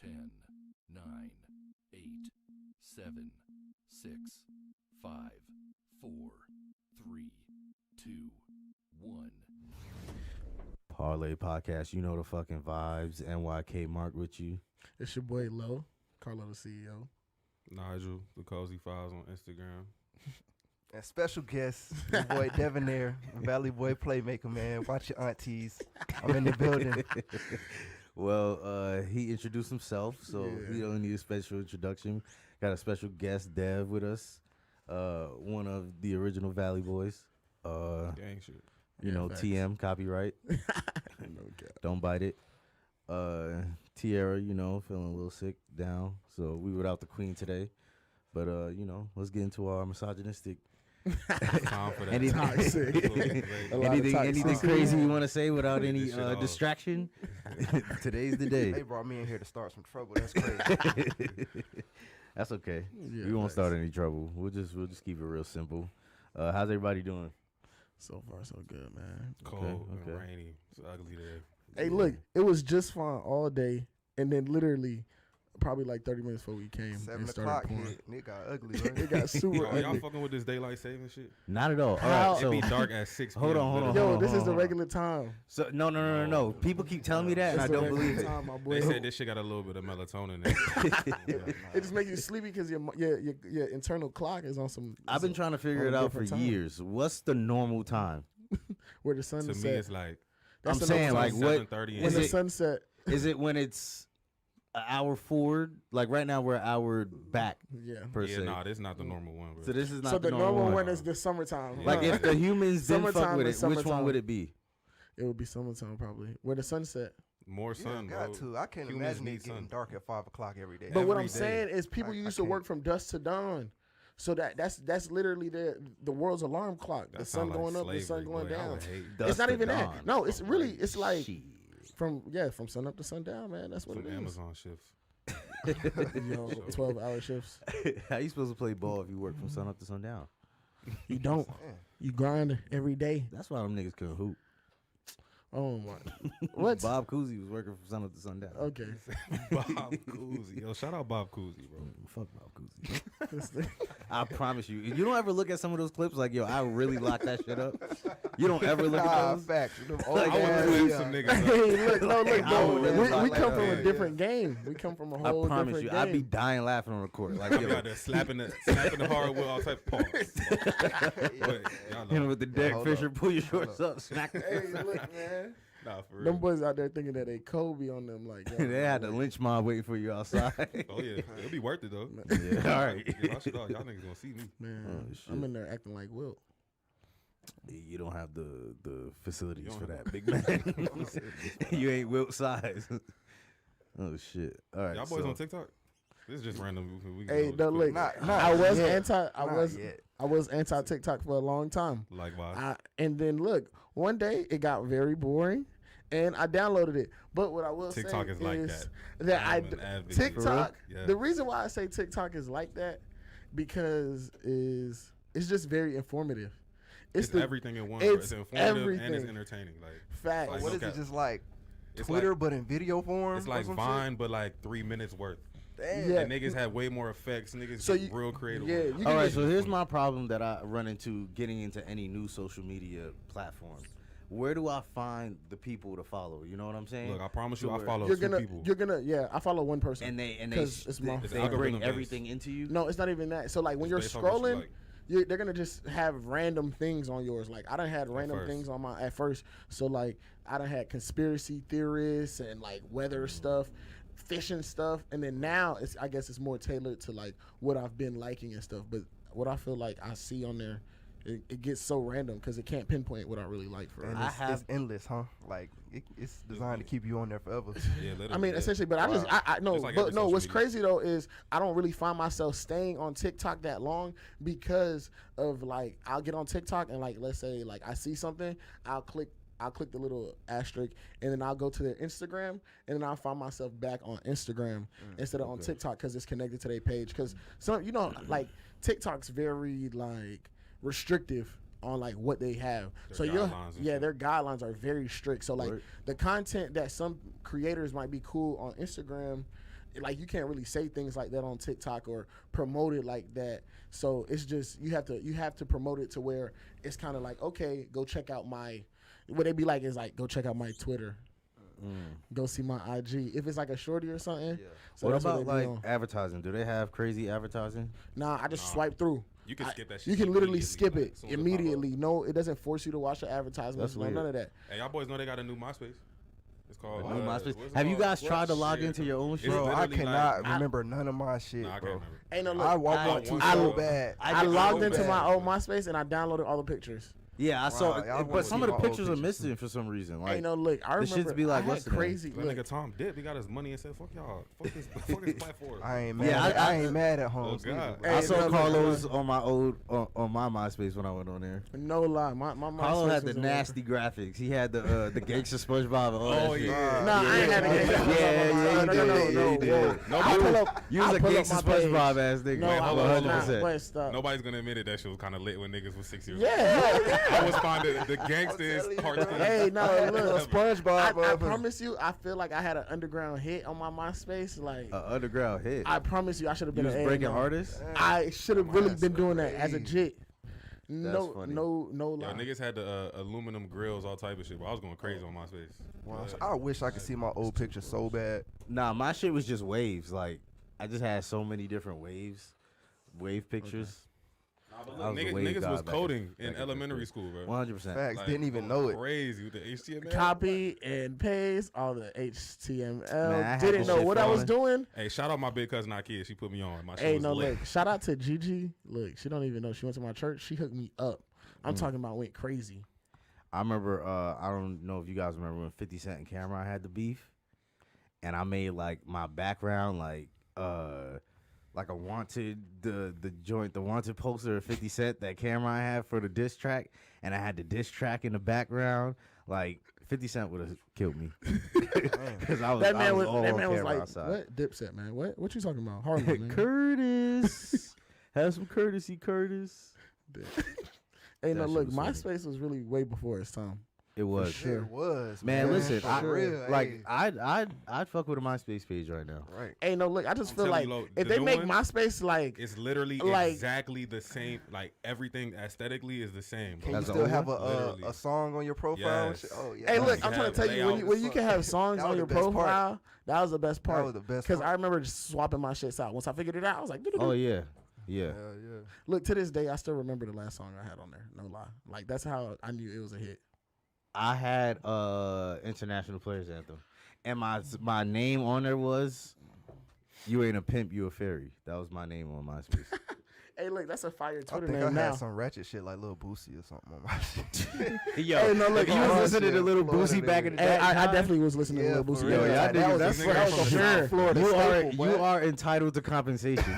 10, 9, 8, 7, 6, 5, 4, 3, 2, 1. Parle Podcast, you know the fucking vibes. NYK Mark with you. It's your boy Lo, Carlo the CEO. Nigel, the Cozy Files on Instagram. And special guest, your boy Devonair, Valley Boy Playmaker, man. Watch your aunties. I'm in the building. Well, he introduced himself, so he don't need a special introduction. Got a special guest, Dev, with us. One of the original Valley Boys. Gang shit. You know, facts. TM, copyright. No cap. Don't bite it. Tierra, you know, feeling a little sick, down. So we without the queen today. But, you know, let's get into our misogynistic. Time for that. Anything, Toxic. anything crazy you want to say without any distraction? Today's the They day. brought me in here to start some trouble. That's crazy. That's okay. Yeah, We won't facts. start any trouble. We'll just keep it real simple. How's everybody doing? So far, so good, man. Cold Okay. and rainy. It's ugly today. Hey, look, it was just fine all day, and then literally, probably like 30 minutes before we came, 7 it o'clock started pouring. hit, and it got ugly, right? It got super Yo, y'all ugly. fucking with this daylight saving shit? Not at all. All How- right, It so be dark at 6 p.m. hold on. Yo, this is the hold on. regular time. So no. People keep telling me that, and I It's the don't regular believe it. time, my boy. They said this shit got a little bit of melatonin in it. It just makes you sleepy because your internal clock is on some. I've been trying to figure it on a out for different time. years. What's the normal time? Where the sun To is me, set. it's like I'm the saying, normal like, time. what 7:30 when is the it? sun set. Is it when it's an hour forward? Like right now, we're an hour back Yeah. per yeah, se. nah, this is not the normal one, bro. So this is not So the normal one. one is the summertime. Like if the humans didn't fuck Summertime with is it, which one summertime. would it be? It would be summertime probably. Where the sun set. More sun, Yeah, got bro. to. I can't Humans imagine need it getting sun. dark at 5 o'clock every day. But what Every I'm day. saying is people I used to can't. work from dusk to dawn. So that's literally the world's alarm clock. That The sun sound like going up, the sun slavery, going boy. I down. would hate It's Dusk not to even dawn. that. No, it's really it's like Shit. from sun up to sundown, man. That's what Some it is. Amazon shifts. You know, 12-hour shifts. How you supposed to play ball if you work from sun up to sundown? You don't. You grind every day. That's why them niggas couldn't hoop. Oh my. What? Bob Cousy was working from sun up to sundown. Okay. Bob Cousy. Yo, shout out Bob Cousy, bro. Fuck Bob Cousy. This thing. I promise you. You don't ever look at some of those clips like, yo, I really lock that shit up. You don't ever look at those. facts. Them old Like, I would ass, flip yeah. some niggas up. Hey, look, no, look, I bro. would really We like come that. from Yeah, a different game. We come from a I whole promise different you, game. I'd be dying laughing on the court. Like, I be yo, out there slapping the hardwood all type of pause. But y'all him know. with the Derek Hold Fisher, up. pull your shorts up, smack. Hey, look, man. Nah, for real. Them boys out there thinking that they Kobe on them, like yo, They had the lynch mob waiting for you outside. Oh yeah, it'll be worth it though. Yeah, all right. Get my shit off. Y'all niggas gonna see me. man. Oh, shit. I'm in there acting like Wilt. You don't have the facilities You for don't that, big man. You ain't Wilt size. Oh shit! All right, Y'all boys so- on TikTok? This is just random. We can Hey, go no, quick. look, Not I was yet. anti. I was anti TikTok for a long time. Likewise. And then look, one day it got very boring, and I downloaded it. But what I will TikTok say is like that. I I'm an advocate. TikTok. For real? Yeah. The reason why I say TikTok is like that because it's just very informative. It's everything in one. It's It's informative everything. and it's entertaining. Like Facts. Like, What is no it? cap. Just like It's Twitter, like- but in video form? It's or like some Vine, but like 3 minutes worth. Shit? Damn. Yeah. And niggas have way more effects. Niggas So get real creative. yeah, with it. you All can right, just- so here's my problem that I run into getting into any new social media platform. Where do I find the people to follow? You know what I'm saying? Look, I promise you, To I where- follow You're 2 gonna, people. you're gonna, yeah. I follow one person, and they 'Cause it's my- they It's bring algorithm-based. everything into you. No, it's not even that. So like when It's you're based off what you scrolling, like. they're gonna just have random things on yours. Like I done had random first. things on my at first. So like I done had conspiracy theorists and like weather stuff, fishing stuff, and then now I guess it's more tailored to like what I've been liking and stuff. But what I feel like I see on there, it gets so random because it can't pinpoint what I really like for. And I it's, have- it's endless, huh? Like it's designed to keep you on there forever. Yeah, literally. I mean, yeah. essentially, but I know, Just like but every no. social What's media. crazy though is I don't really find myself staying on TikTok that long because of like I'll get on TikTok and like let's say like I see something, I'll click the little asterisk and then I'll go to their Instagram and then I'll find myself back on Instagram instead of on TikTok because it's connected to their page. Because some like TikTok's very like restrictive on like what they have. Their So guidelines and shit. their guidelines are very strict. So like Right. the content that some creators might be cool on Instagram like you can't really say things like that on TikTok or promote it like that. So it's just you have to promote it to where it's kind of like, okay, go check out my. What they be like is like, go check out my Twitter. Go see my IG. If it's like a shorty or something. Yeah. So What that's about they be like on. advertising? Do they have crazy advertising? Nah, I just swipe through. You can skip that shit. You can literally immediately, skip like, it as soon as it pop up. immediately. No, it doesn't force you to watch the advertisements. That's No, weird. none of that. Hey, y'all boys know they got a new MySpace. It's called New MySpace. what's it Have you called? guys tried to log Shit. into your own shit? It's Bro, I literally cannot like- remember none of my shit, Nah, I can't bro. remember. Ain't no look. I want to I- so bad. I get logged so into bad. my old MySpace and I downloaded all the pictures. Yeah, I saw. Wow, y'all but wanna some see of the my old pictures are pictures, missing for some reason. Like, Ain't no look. I the remember shits be like, I what's had the name? crazy. That Look, nigga Tom Dip, he got his money and said, "Fuck y'all, fuck this platform." I ain't mad. Yeah, I ain't mad at home. Oh, God. Hey, I saw no, look, Carlos on my old on my MySpace when I went on there. no lie, my Carlos MySpace had the was a- nasty graphics. He had the gangster SpongeBob and all Oh, that shit. yeah. Nah, I ain't had a gangster. Yeah, no, you no, did. no, You did. no. I pull up. You was I a pull up gangster my page. SpongeBob ass nigga. No, Wait, I hold was on, not. 100%. Wait, stop. Nobody's gonna admit it. That shit was kind of lit when niggas was 6 years old. Yeah. I was finding the gangsters cartoon. Hey, no, look. SpongeBob. I promise you, I feel like I had an underground hit on my MySpace. Like, Underground hit. I promise you, I should have You been was an breaking A&R. artists. I should have really been doing that as a crazy. jit. No, funny. no Yo, lie. niggas had the aluminum grills, all type of shit. But I was going crazy on MySpace. Wow, I wish I could see my old picture so bad. Nah, my shit was just waves. Like, I just had so many different wave pictures. But I look, was a wave niggas guy was back coding back in elementary school, bro. 100%. Facts, Like, didn't even know it. Crazy with the HTML. Copy and paste all the HTML. Man, I had Didn't this know shit what I was doing. Hey, shout out my big cousin Ikea. She put me on. My shit Hey, was no, lit. look. Shout out to Gigi. Look, she don't even know. She went to my church. She hooked me up. I'm talking about went crazy. I remember, I don't know if you guys remember when 50 Cent and Cameron had the beef. And I made, like, my background, like a wanted, the wanted poster of 50 Cent that Cameron had for the diss track. And I had the diss track in the background. Like, 50 Cent would have killed me. Because I was, That man was all on like, camera outside. "What Dipset, man? What you talking about? Harlem, man." Curtis. Have some courtesy, Curtis. Hey, no, That shit look. was funny. MySpace was really way before its time. It was. sure. It was. Man, listen, for real, like hey. I'd fuck with a MySpace page right now. Right. Hey, no, look. I just I'm feel telling like you, Lo, if the they new make one MySpace like It's literally Like- exactly the same. Like everything aesthetically is the same. Can bro. you That's the still old have one? Literally. a song on your profile? And Yes. shit? Oh yeah. Hey, Like, look, you I'm trying have to tell you when layouts. you can have songs That on was your the best part. profile. That was the best part. was the best Because part. I remember just swapping my shits out. Once I figured it out, I was like, "Doo-doo-doo." Oh yeah. Yeah. Yeah. Look, to this day, I still remember the last song I had on there. No lie. Like that's how I knew it was a hit. I had International Players Anthem. And my name on there was "You Ain't a Pimp, You a Fairy." That was my name on MySpace. Hey, look, that's a fire I Twitter think I name had now. some ratchet shit like Lil Boosie or something on my shit. Yo, Hey, no, look, if you oh, was listening to shit, Little Florida Boosie back in the Hey, day, I definitely was listening Yeah, to Lil for Boosie. real. Yo, Yeah, y'all that niggas- was that's for what- sure. Florida you are staple, you boy. are entitled to compensation.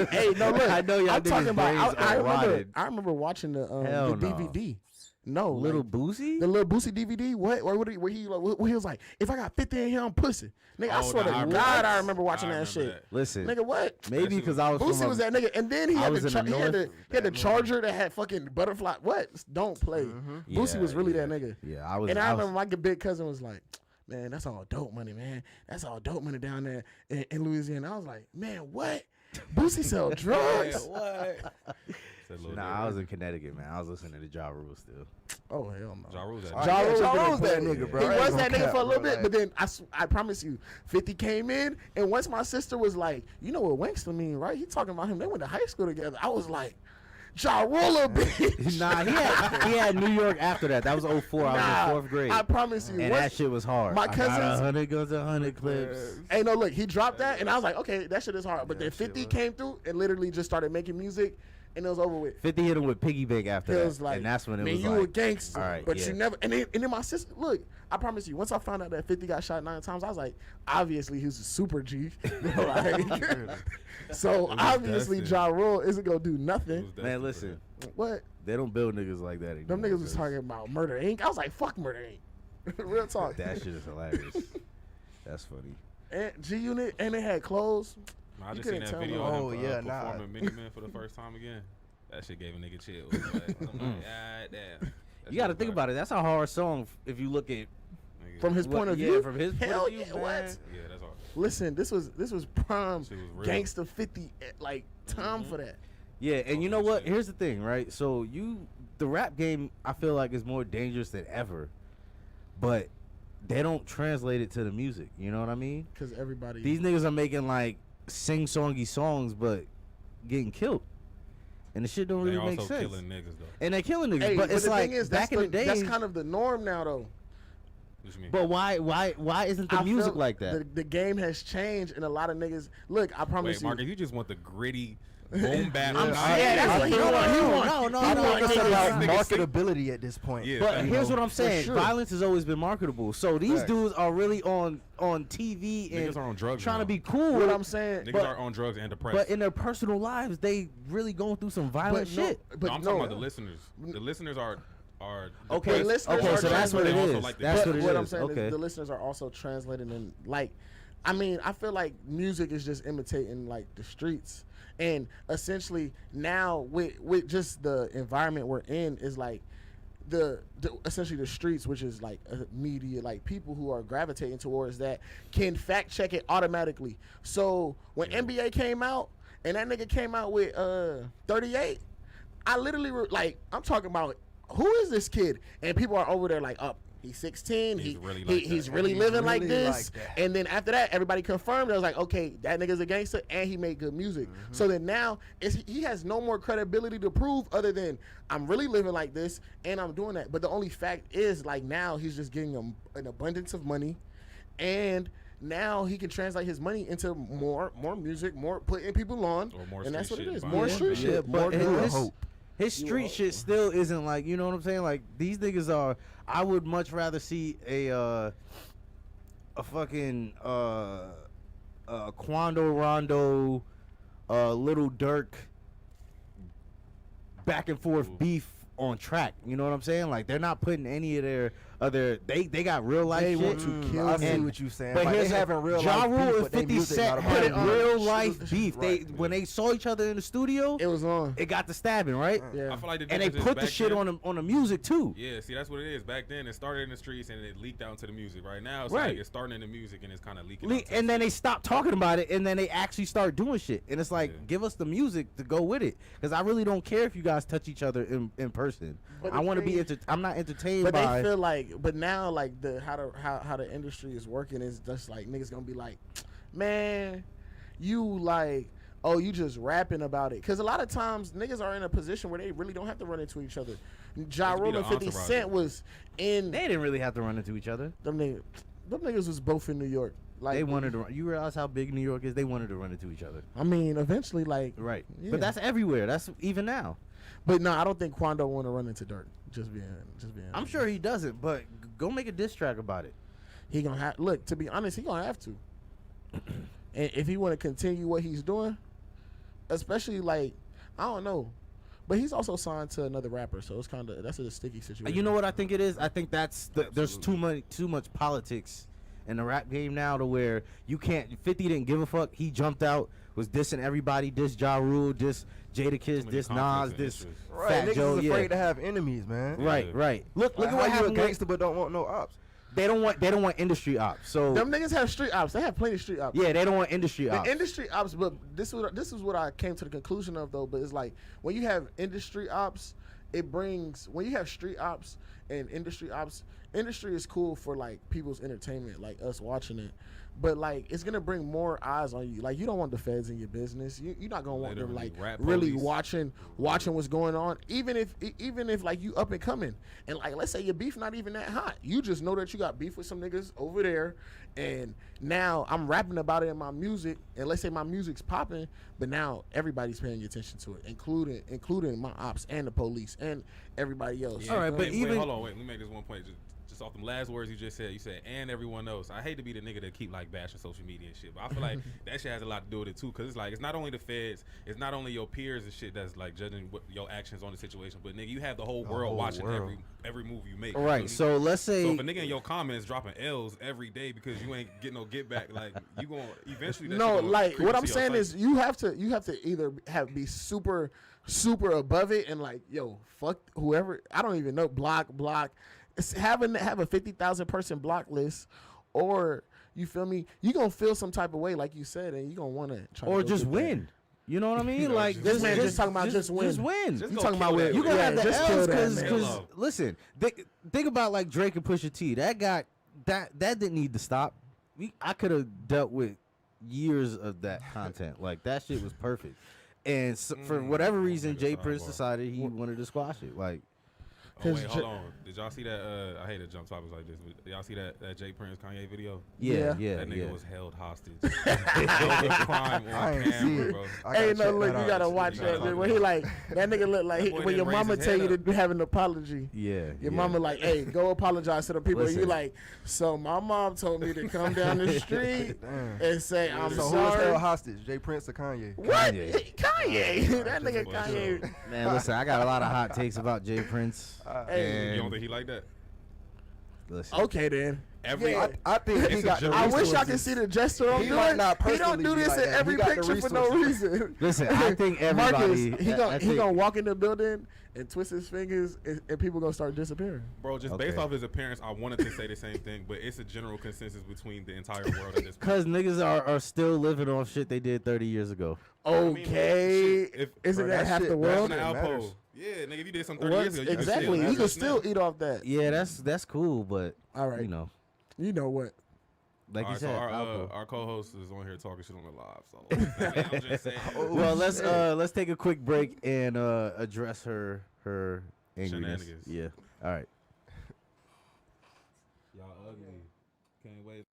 Hey, no, look, I know y'all I'm talking niggas' about. brains are rotted. I remember watching the Hell no. DVD. No, Little like, Boosie? the Little Boosie DVD. Where he was like, if I got 50 in here, I'm pussy. Nigga, I Oh, swear to nah, I remember God, that. I remember watching I that remember shit. Listen, Nigga, what? maybe because I was Boosie from was a, that nigga, and then he I had was the in the he had north. the charger that had fucking butterfly. What? Don't play. Boosie was really that nigga. Yeah, I was. And I was- remember my big cousin was like, "Man, that's all dope money, man. That's all dope money down there in Louisiana." I was like, "Man, what? Boosie sell drugs?" What? Nah, I was in Connecticut, man. I was listening to Ja Rule still. Oh hell no. Ja Rule's that Oh, nigga. Ja yeah, Rule Ja was Rule's that getting nigga, bro. He I ain't was gonna that nigga cap, for a little bro, bit, but then I promise you, 50 came in, and once my sister was like, "You know what Wankster mean, right?" He talking about him. They went to high school together. I was like, "Ja Rule, a bitch." Nah, he had New York after that. That was 04. I was Nah, in 4th grade. I promise you. And once- that shit was hard. my I got cousins- 100 guns, 100 clips. Hey, no, look, he dropped that, and I was like, okay, that shit is hard. But then that shit 50 was- came through and literally just started making music, and it was over with. 50 hit him with Piggy Bank after It that. was like, and that's when it man, was you like, a gangster, all right, but yeah. you never. And then my sister, look, I promise you, once I found out that 50 got shot 9 times, I was like, obviously he was a super G. Like, so was obviously destined. Ja Rule isn't gonna do It nothing. was Man, destined for listen, that. What? they don't build niggas like that anymore. Them niggas was because talking about Murder Inc. I was like, fuck Murder Inc. Real talk. That shit is hilarious. That's funny. And G Unit, and they had clothes. Nah, I You just seen couldn't that tell video me. of Oh, him yeah, nah. performing Mini Man for the first time again. That shit gave a nigga chills. Like, I'm like, God damn. You got to think about it. That's a hard song if you look at From his point of yeah, view? from his point Hell of view. yeah, man. what? Yeah, that's hard. Listen, this was prime Shit was real. gangsta 50 like time for that. Yeah, and you know what? Here's the thing, right? So the rap game, I feel like is more dangerous than ever, but they don't translate it to the music. You know what I mean? Because everybody, These niggas are making like sing-songy songs, but getting killed, and the shit don't They really make also sense. killing niggas though. And they're killing niggas, hey, but it's the like thing is, back in the day. that's kind of the norm now, though. What you mean? But why isn't the I music feel like that? The game has changed, and a lot of niggas. Look, I promise Wait, you. Marcus, you just want the gritty boom bap. I'm Nah, saying that's what he want. No, I no, think it's no, about no. marketability at this point. Yeah. But you here's know, what I'm saying: sure. violence has always been marketable. So these Facts. dudes are really on TV and Niggas are on drugs trying now. to be cool. What I'm saying, Niggas but- are on drugs and depressed. But in their personal lives, they really going through some violent but no, shit. but no, I'm no, talking about the listeners. The listeners are Okay, The listeners okay, are so that's what it translating. is. Also like the- That's but what it what is. I'm saying Okay. is the listeners are also translating and like, I mean, I feel like music is just imitating like the streets, and essentially now with just the environment we're in is like the essentially the streets, which is like media, like people who are gravitating towards that can fact check it automatically. So when NBA came out and that nigga came out with 38, I literally like I'm talking about who is this kid, and people are over there like up. He's 16. He's really like he's that. really He's living like really this. like that. And then after that, everybody confirmed. I was like, okay, that nigga's a gangster, and he made good music. So then now he has no more credibility to prove other than I'm really living like this, and I'm doing that. But the only fact is, like now he's just getting an abundance of money, and now he can translate his money into more music, more putting people on, Or more and that's what street it shit, is. vibe. More Yeah, street yeah, shit, but more his- good. his- His street shit still isn't like, you know what I'm saying? Like these niggas are. I would much rather see a fucking Quando Rondo, Little Dirk back and forth beef on track. You know what I'm saying? Like they're not putting any of their other. They got real life They shit. want to kill I see and- what you saying. But Like, here's they having real Ja life Rule beef, and but they 50 music Cent not had about it. real life beef. Right. When they saw each other in the studio, It was on. it got the stabbing, right? Yeah. I feel like the And they difference is put the back shit then- on the music too. Yeah, see, that's what it is. Back then, it started in the streets and it leaked out into the music. Right now, it's Right. like it's starting in the music and it's kind of leaking. out to And the then they streets. stop talking about it, and then they actually start doing shit. And it's like, Yeah. give us the music to go with it, because I really don't care if you guys touch each other in person. But I the want to be. thing- I'm not entertained But by. they feel like, but now like how the industry is working is just like niggas gonna be like, man, you like, oh, you just rapping about it. Because a lot of times niggas are in a position where they really don't have to run into each other. Ja Let's be Rule the and 50 entourage. Cent was in They didn't really have to run into each other. them niggas. Them niggas was both in New York. Like They wanted to. You realize how big New York is? They wanted to run into each other. I mean, eventually, like, Right. Yeah. But that's everywhere. That's even now. but no, I don't think Quando want to run into Dirk. Just being. I'm sure he doesn't. But go make a diss track about it. He gonna have. Look, to be honest, he gonna have to. And if he want to continue what he's doing, especially like, I don't know, but he's also signed to another rapper, so it's kind of that's a sticky situation. You know what I think it is? I think there's too much politics in the rap game now to where you can't. 50 didn't give a fuck. He jumped out, was dissing everybody, diss Ja Rule, diss Jadakiss, many diss Nas, conflicts and diss issues. Right, Fat niggas Joe. is afraid Yeah. to have enemies, man. Right, Yeah. right. Look Like, at how what you a happened. gangster but don't want no ops? They don't want industry ops. So Them niggas have street ops. They have plenty of street ops. yeah, they don't want industry The ops. industry ops, but this is what I came to the conclusion of though. But it's like when you have industry ops, it brings when you have street ops and industry ops. Industry is cool for like people's entertainment, like us watching it. But like it's gonna bring more eyes on you. Like you don't want the feds in your business. You're not gonna want them Literally, like rap really police. watching what's going on. Even if like you up and coming, and like let's say your beef not even that hot. You just know that you got beef with some niggas over there, and now I'm rapping about it in my music. And let's say my music's popping, but now everybody's paying attention to it, including my ops and the police and everybody else. All right, but Wait, even- hold on, wait. Let me make this one point. Just off them last words you just said. You said, and everyone else. I hate to be the nigga that keep like bashing social media and shit, but I feel like that shit has a lot to do with it too. Because it's like it's not only the feds, it's not only your peers and shit that's like judging what your actions on the situation, but nigga, you have the whole world whole watching world. every move you make. right. So let's say So if a nigga in your comments dropping L's every day because you ain't getting no get back, like you gonna eventually. That No, shit gonna like creep what I'm into your saying is psyche. you have to either be super above it and like yo fuck whoever I don't even know block. It's have a 50,000 person block list, or You feel me? You gonna feel some type of way, like you said, and you gonna want to try Or to just win. You know what I mean? Like this man just talking about just win. Just win. Just You go talking about kill with that You nigga. gonna have the just kill L's that, man. because listen, think about like Drake and Pusha T. That didn't need to stop. I could have dealt with years of that content. Like that shit was perfect. And so, for whatever reason, Jay Prince decided he wanted to squash it. Like, Oh, wait, hold on. Did y'all see that? I hate to jump topics like this, but y'all see that Jay Prince Kanye video? yeah. That nigga was held hostage. That was a crime I on ain't see camera, it. bro. Hey, no, check look, that you out. gotta watch You that. gotta Man. When he like that nigga look like That boy when your didn't raise mama his tell head you up. to have an apology. Yeah. Your mama like, hey, go apologize to the people. Listen. You like, so my mom told me to come down the street Damn. and say I'm So who was sorry. held hostage? Jay Prince or Kanye? What? Kanye. Kanye. That nigga Just Kanye. Man, listen, I got a lot of hot takes about Jay Prince. Hey. You don't think he like that? Listen. Okay then. Every Yeah. I think he It's a got the joke. I wish I resources. could see the gesture I'm He doing. might not He don't personally do be this like in that. every He got the picture for no resources. reason. Listen, I think everybody. Marcus, he I think- gonna walk in the building and twist his fingers, and people gonna start disappearing. Bro, just Okay. based off his appearance, I wanted to say the same thing, but it's a general consensus between the entire world at this point. Cause niggas are still living on shit they did 30 years ago. Okay, shit, if- isn't Bro, that that half shit the matters. world? From the It matters. outpost. Yeah, nigga, if you did something 30 What? years ago, you Exactly, could you still can still eat off that. Yeah, that's cool, but All right, you know, what? like you Alright, so said. our co-host is on here talking shit on the live. So I'm just saying. Well, let's take a quick break and address her angriness. Shenanigans. Yeah. All right. Y'all ugly. Can't wait.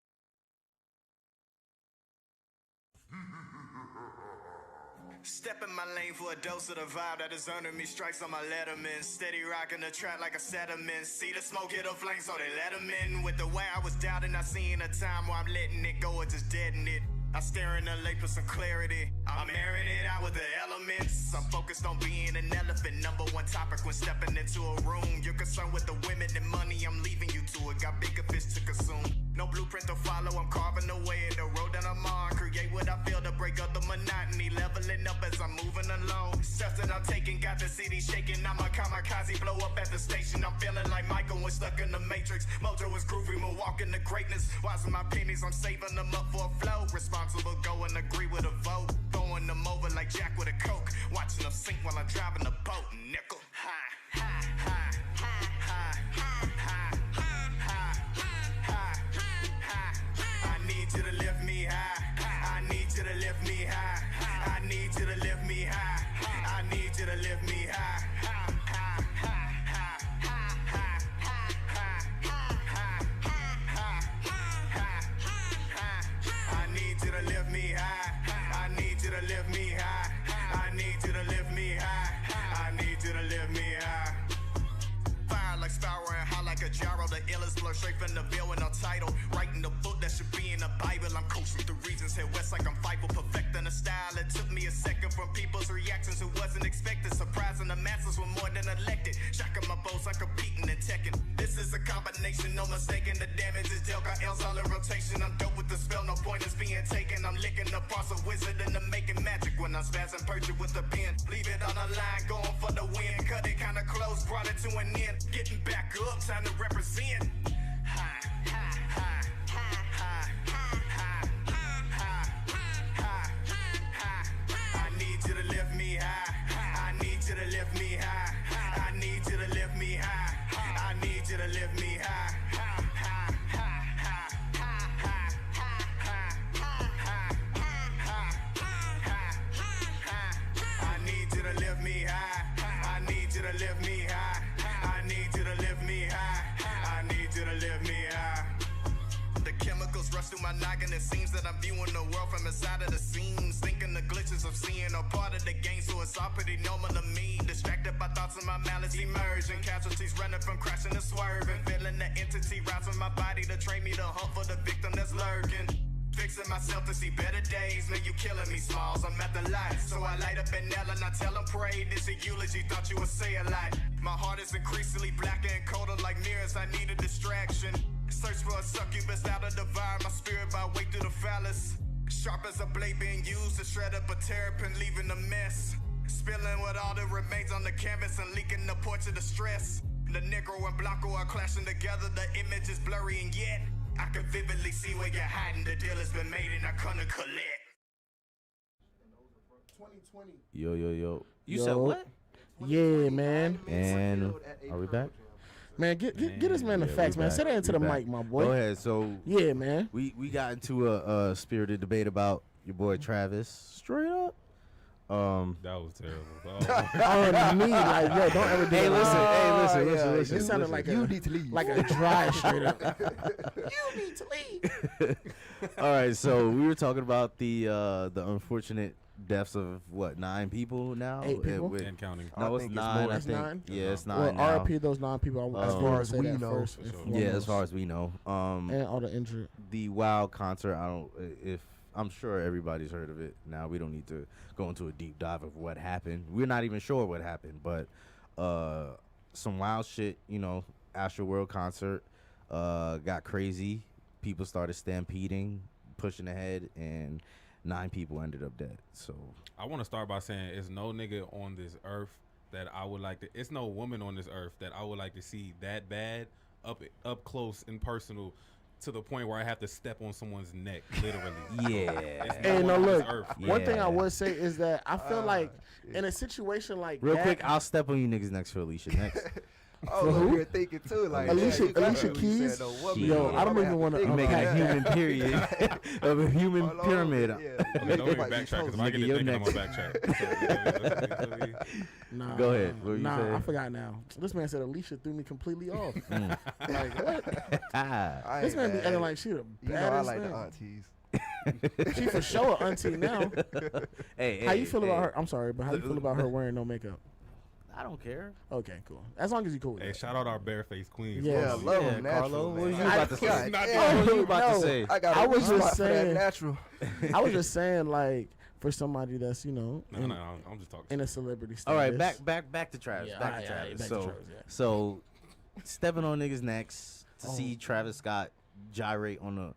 Step in my lane for a dose of the vibe that is under me. Strikes on my letterman. Steady rocking the track like a sediment. See the smoke hit the flame, so they let him in. With the way I was doubting, I seen a time where I'm letting it go or just deading it. I stare in the lake for some clarity. I'm airing it out with the elements. I'm focused on being an elephant. Number one topic when stepping into a room. You're concerned with the women and money. I'm leaving you to it. Got bigger fish to consume. No blueprint to follow. I'm carving away the road that I'm on. Create what I feel to break up the monotony. Leveling up as I'm moving along. Steps that I'm taking got the city shaking. I'm a kamikaze. Blow up at the station. I'm feeling like Michael when stuck in the matrix. Mojo is groovy. We're walking to greatness. Watching my pennies. I'm saving them up for a flow. Responsible, go and agree with a vote. Throwing them over like Jack with a Coke. Watching them sink while I'm driving the boat. Nickel. High, high, high, high, high, high, high, high, high. I need you to lift me high. I need you to lift me high. I need you to lift me high. I need you to lift me high. I need you to lift me high. I need you to lift me high. I need you to lift me high. I need you to lift me high. Fire like spiraling high like a gyro. The illest blow straight from the veil with no title. Writing the book that should be in the Bible. I'm coaching through regions. Head west like I'm Fightful. Perfecting the style. It took me a second from people's reactions who wasn't expected. Surprising the masses were more than elected. Shocking my bows, I'm competing and teching. This is a combination, no mistaking. The damage is dealt. Got L's all in rotation. I'm dope with the spell. No point is being taken. I'm licking the parts of wizard and I'm making magic. When I'm spazzing, purchase with the pen. Leave it on the line, going for the win. Cut it kinda close, brought it to an end. Getting back up, time to represent. High, high, high, high, high, high, high, high. I need you to lift me high. I need you to lift me high. I need you to lift me high. I need you to lift me high. I need you to lift me high. I need you to lift me high. I need you to lift me high. I need you to lift me high. The chemicals rush through my noggin. It seems that I'm viewing the world from inside of the seams. Thinking the glitches of seeing are part of the game, so it's all pretty normal to me. Distracted by thoughts of my malice emerging. Casualties running from crashing and swerving. Feeling the entity rise from my body to train me to hunt for the victim that's lurking. Fixing myself to see better days. Man, you killing me, Smalls. I'm at the light. So I light up an L and I tell them pray. This a eulogy, thought you would say a lot. My heart is increasingly blacker and colder like mirrors. I need a distraction. Search for a succubus out of devour my spirit by way through the phallus. Sharp as a blade being used to shred up a terrapin, leaving a mess. Spilling what all that remains on the canvas and leaking the porch of the stress. The Negro and Blanco are clashing together. The image is blurry and yet I can vividly see where you're hiding. The deal has been made and I come to collect. 2020. Yo. You Yo. said what? Yeah, man. And are we back? Man, get this man the Yeah, facts, we man. back. Say that into We the back. mic, my boy. Go ahead. So Yeah, man. we got into a spirited debate about your boy Travis. Straight up. That was terrible. Oh, me, like, yo, don't ever do Hey, that. listen. It sounded like You need to leave. like a dry straight up. You need to leave. All right, so we were talking about the unfortunate deaths of 9 people now. 8 people? And counting. No, I it's think it's 9. more. I It's think. 9? Yeah, it's 9 Well, now. RIP those 9 people. As I far as say we that know. first For and sure. Yeah, foremost. as far as we know. And all the injured. The Wild concert. I'm sure everybody's heard of it. Now we don't need to go into a deep dive of what happened. We're not even sure what happened, but some wild shit. Astro World concert got crazy. People started stampeding, pushing ahead, and 9 people ended up dead. So I want to start by saying it's no nigga on this earth that I would like to. It's no woman on this earth that I would like to see that bad up close and personal. To the point where I have to step on someone's neck, literally. yeah. It's Hey, one no, on this look. earth. One thing I Yeah. would say is that I feel like in a situation like Real that, quick, I'll step on you niggas next for Alicia next. Oh, For look, who? you're thinking too. Like Alicia- yeah, you got Alicia to. You Keys? said no woman. Yo, I don't even wanna You making a human period of a human All over pyramid. it, yeah. Okay, don't even Like these backtrack because if hoes. I get to Nigga, thinking, I'm your gonna backtrack. nah, Go ahead. What were you nah, saying? I forgot now. This man said Alicia threw me completely off. Mm. Like what? I This ain't man be mad. acting like she the You know I baddest like thing. the aunties. She for sure an auntie now. Hey, How you feel about her? I'm sorry, but how you feel about her wearing no makeup? I don't care. Okay, cool. As long as you cool with Hey, that. shout out our barefaced queens. Yeah. Yeah, I bro. love Yeah, them natural. Carlo, what man. you about to I- say? God Not damn. What you about No. to say? I got I a was weak just spot for that saying- natural. I was just saying, like, for somebody that's No, in, I'm just talking. in a celebrity status. All right, back to Travis. Yeah, back alright, to Travis. alright, back to so, Travis, yeah. so stepping on niggas' necks to Oh. see Travis Scott gyrate on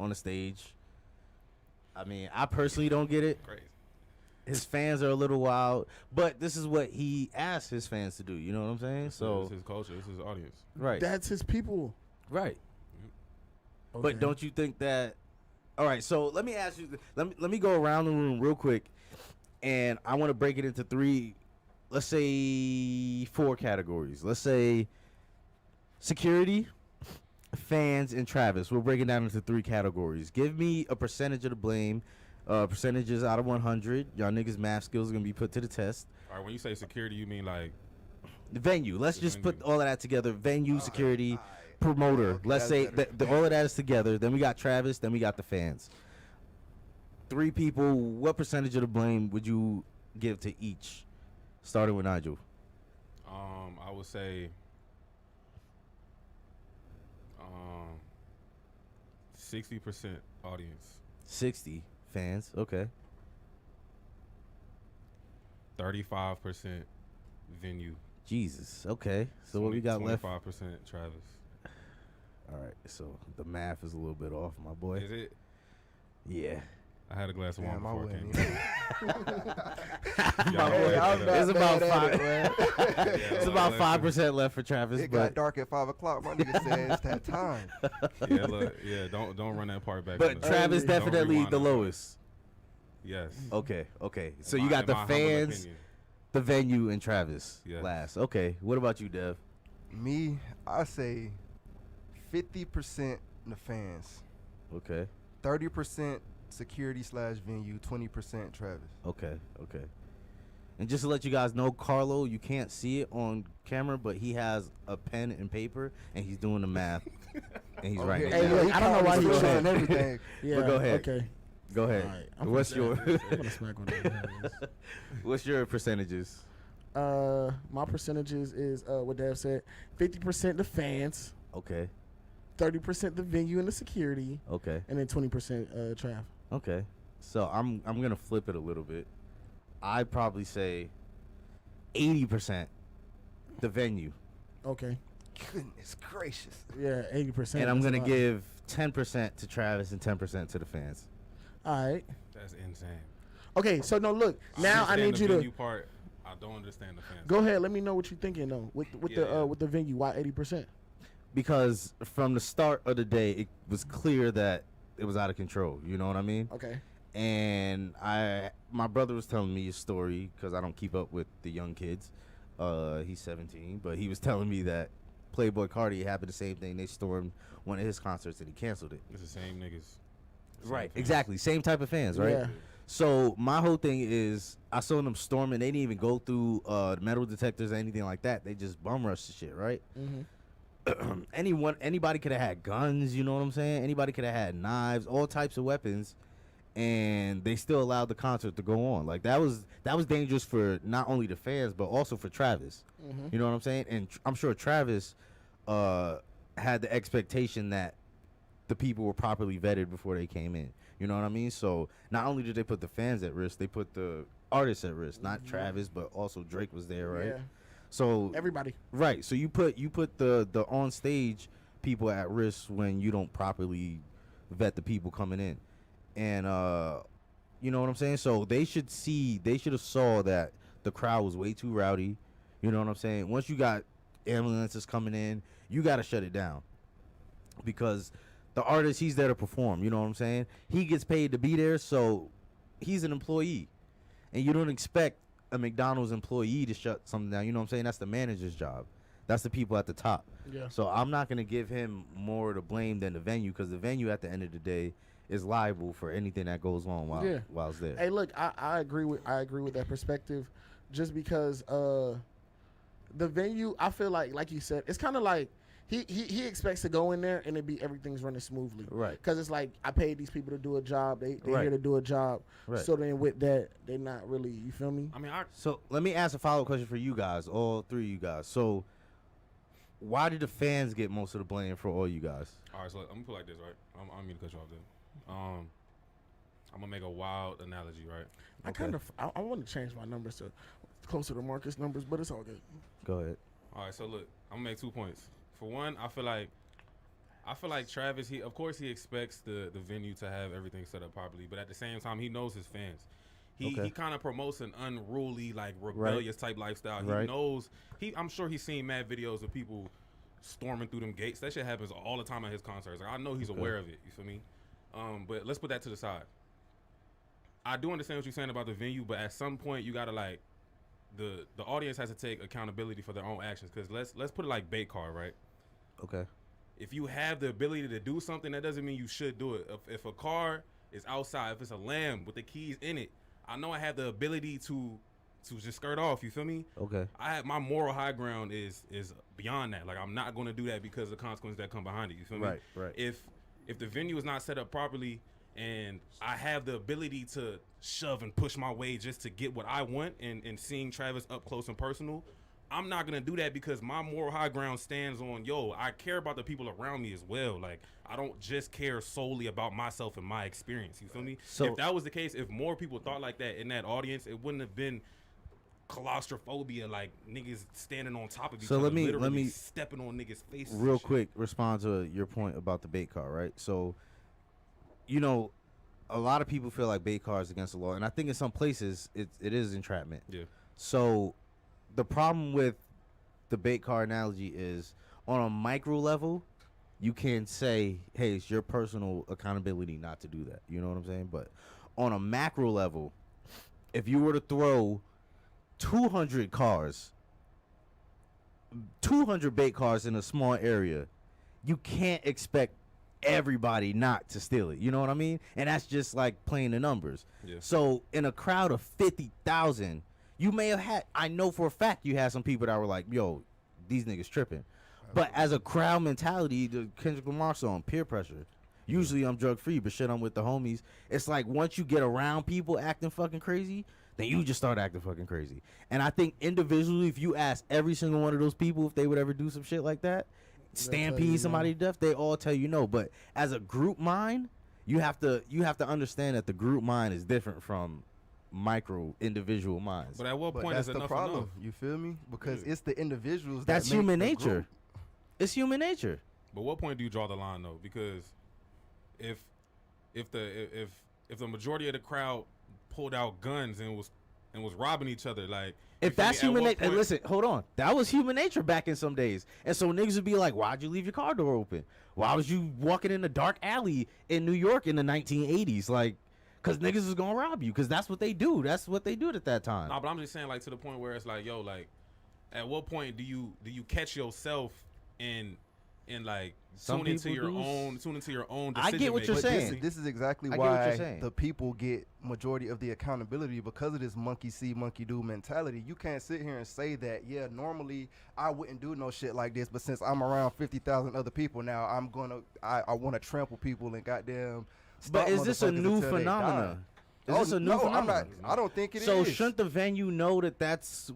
the stage. I mean, I personally don't get it. Crazy. His fans are a little wild, but this is what he asked his fans to do. You know what I'm saying? This So is his culture. This is his audience. right, That's his people. right. Okay. But don't you think that? All right, so let me ask you. Let me go around the room real quick, and I want to break it into 3. Let's say 4 categories. Let's say security, fans, and Travis. We'll break it down into 3 categories. Give me a percentage of the blame. Percentages out of 100. Y'all niggas' math skills are gonna be put to the test. All right, when you say security, you mean like The venue. Let's The just put venue. all of that together. Venue, security, promoter. Okay, Let's that's say better. that all of that is together. Then we got Travis. Then we got the fans. 3 people. What percentage of the blame would you give to each? Starting with Nigel. I would say 60% audience, 60 fans. Okay. 35% venue. Jesus. Okay. So what we got left? 25% Travis. All right. So the math is a little bit off, my boy. Is it? Yeah. I had a glass of wine Damn, I before I wouldn't came. either. Y'all Hey, know I'm that. not It's about mad at 5. it, man. It's about 5% left for Travis, It but got dark at 5 o'clock. My nigga said it's that time. Yeah, look, yeah. Don't run that part back. but in the- Travis Don't definitely rewind the that part. lowest. Yes. Okay. So In you my- got in the my humble fans, opinion. the venue, and Travis Yes. last. Okay. What about you, Dev? Me, I say 50% the fans, Okay. 30% security/venue, 20% Travis. Okay. And just to let you guys know, Carlo, you can't see it on camera, but he has a pen and paper, and he's doing the math, and he's writing. Hey, it down. look, I don't know why he's he's showing saying everything. Yeah. But go ahead. Okay. Go ahead. All right, I'm What's gonna- your I'm gonna smack one of those. What's your percentages? My percentages is what Dev said: 50% the fans, Okay. 30% the venue and the security, Okay. and then 20% Trav. Okay. So I'm gonna flip it a little bit. I'd probably say 80% the venue, Okay. Goodness gracious. Yeah, 80%. and I'm that's a gonna lot. give 10% to Travis and 10% to the fans. All right. That's insane. Okay. So no, look. Now I understand need the you venue to part. I don't understand the fans. go ahead. Let me know what you're thinking though. With Yeah. the venue, why 80%? because from the start of the day, it was clear that it was out of control. You know what I mean? Okay. And my brother was telling me a story because I don't keep up with the young kids. He's 17, but he was telling me that Playboy Cardi happened the same thing. They stormed one of his concerts and he canceled it. It's the same niggas. Right, exactly. Same type of fans, right? Yeah. So my whole thing is, I saw them storming. They didn't even go through metal detectors or anything like that. They just bum rushed the shit, right? Anybody could have had guns. You know what I'm saying? Anybody could have had knives, all types of weapons, and they still allowed the concert to go on. Like that was dangerous for not only the fans but also for Travis. You know what I'm saying? And I'm sure Travis had the expectation that the people were properly vetted before they came in. You know what I mean? So not only did they put the fans at risk, they put the artists at risk. Not Travis, but also Drake was there, right? Yeah. So Everybody. right. So you put the on stage people at risk when you don't properly vet the people coming in, and you know what I'm saying. So they should have saw that the crowd was way too rowdy. You know what I'm saying. Once you got ambulances coming in, you got to shut it down, because the artist, he's there to perform. You know what I'm saying. He gets paid to be there, so he's an employee, and you don't expect a McDonald's employee to shut something down. You know what I'm saying? That's the manager's job. That's the people at the top. Yeah. So I'm not going to give him more to blame than the venue, because the venue at the end of the day is liable for anything that goes on while it's there. Hey, look, I agree with that perspective, just because the venue, I feel like you said, it's kind of like he expects to go in there and everything's running smoothly. Right. Because it's like, I paid these people to do a job. They Right. here to do a job. Right. So then with that, they're not really, you feel me? I mean, So let me ask a follow-up question for you guys, all three of you guys. So why did the fans get most of the blame for all you guys? all right. So I'm gonna put it like this, right? I don't mean to cut you off there. I'm gonna make a wild analogy, right? I want to change my numbers to closer to Marcus numbers, but it's all good. Go ahead. All right, so look, I'm gonna make 2 points. For one, I feel like Travis, he expects the venue to have everything set up properly, but at the same time, he knows his fans. He kind of promotes an unruly, like rebellious type lifestyle. He Right. knows I'm sure he's seen mad videos of people storming through them gates. That shit happens all the time at his concerts. Like, I know he's aware of it. You feel me? But let's put that to the side. I do understand what you're saying about the venue, but at some point you gotta like the audience has to take accountability for their own actions. Because let's put it like bait car, right? Okay. If you have the ability to do something, that doesn't mean you should do it. If a car is outside, if it's a Lamb with the keys in it, I know I have the ability to just skirt off. You feel me? Okay. I have my moral high ground is beyond that. Like, I'm not going to do that because of the consequences that come behind it. You feel me? Right. If the venue is not set up properly and I have the ability to shove and push my way just to get what I want, and seeing Travis up close and personal, I'm not going to do that, because my moral high ground stands on, I care about the people around me as well. Like, I don't just care solely about myself and my experience. You feel me? So if that was the case, if more people thought like that in that audience, it wouldn't have been claustrophobia, like niggas standing on top of each So other, let me literally stepping on niggas' faces. real and shit. quick respond to your point about the bait car, right? So, you know, a lot of people feel like bait car is against the law, and I think in some places it is entrapment. Yeah. So the problem with the bait car analogy is, on a micro level, you can say, hey, it's your personal accountability not to do that. You know what I'm saying? But on a macro level, if you were to throw 200 bait cars in a small area, you can't expect everybody not to steal it. You know what I mean? And that's just like playing the numbers. Yeah. So in a crowd of 50,000, you may have had, I know for a fact you had some people that were like, yo, these niggas tripping. But as a crowd mentality, the Kendrick Lamar song, peer pressure. Usually I'm drug free, but shit, I'm with the homies. It's like, once you get around people acting fucking crazy, then you just start acting fucking crazy. And I think individually, if you ask every single one of those people if they would ever do some shit like that, stampede somebody to death, they all tell you no. But as a group mind, you have to understand that the group mind is different from micro individual minds. But at what But point that's is the enough problem. enough? You feel me? Because it's the individuals. That's that make human the nature. group. It's human nature. But what point do you draw the line though? Because if the majority of the crowd pulled out guns and was robbing each other, like, If feel that's me? At human what nature, point- listen, hold on. That was human nature back in some days. And so niggas would be like, why'd you leave your car door open? Why was you walking in a dark alley in New York in the 1980s? Like, because niggas is going to rob you because that's what they do. That's what they did at that time. No, but I'm just saying, like, to the point where it's like, yo, like, at what point do you catch yourself in like Some tune into people your do. own I get what you're But saying. this is exactly I get what you're why saying. the people get majority of the accountability because of this monkey see, monkey do mentality. You can't sit here and say that, yeah, normally I wouldn't do no shit like this, but since I'm around 50,000 other people now, I want to trample people and goddamn. But stomp is this a motherfuckers new until they phenomenon? die. Is this a new no, phenomenon? I don't think it is. So shouldn't the venue know that that's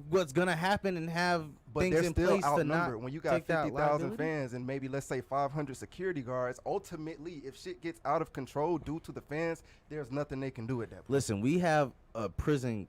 what's going to happen and have But things they're in still place to not outnumbered. When you got take that 50,000 liability? fans and maybe, let's say, 500 security guards, ultimately, if shit gets out of control due to the fans, there's nothing they can do at that point. Listen, we have a prison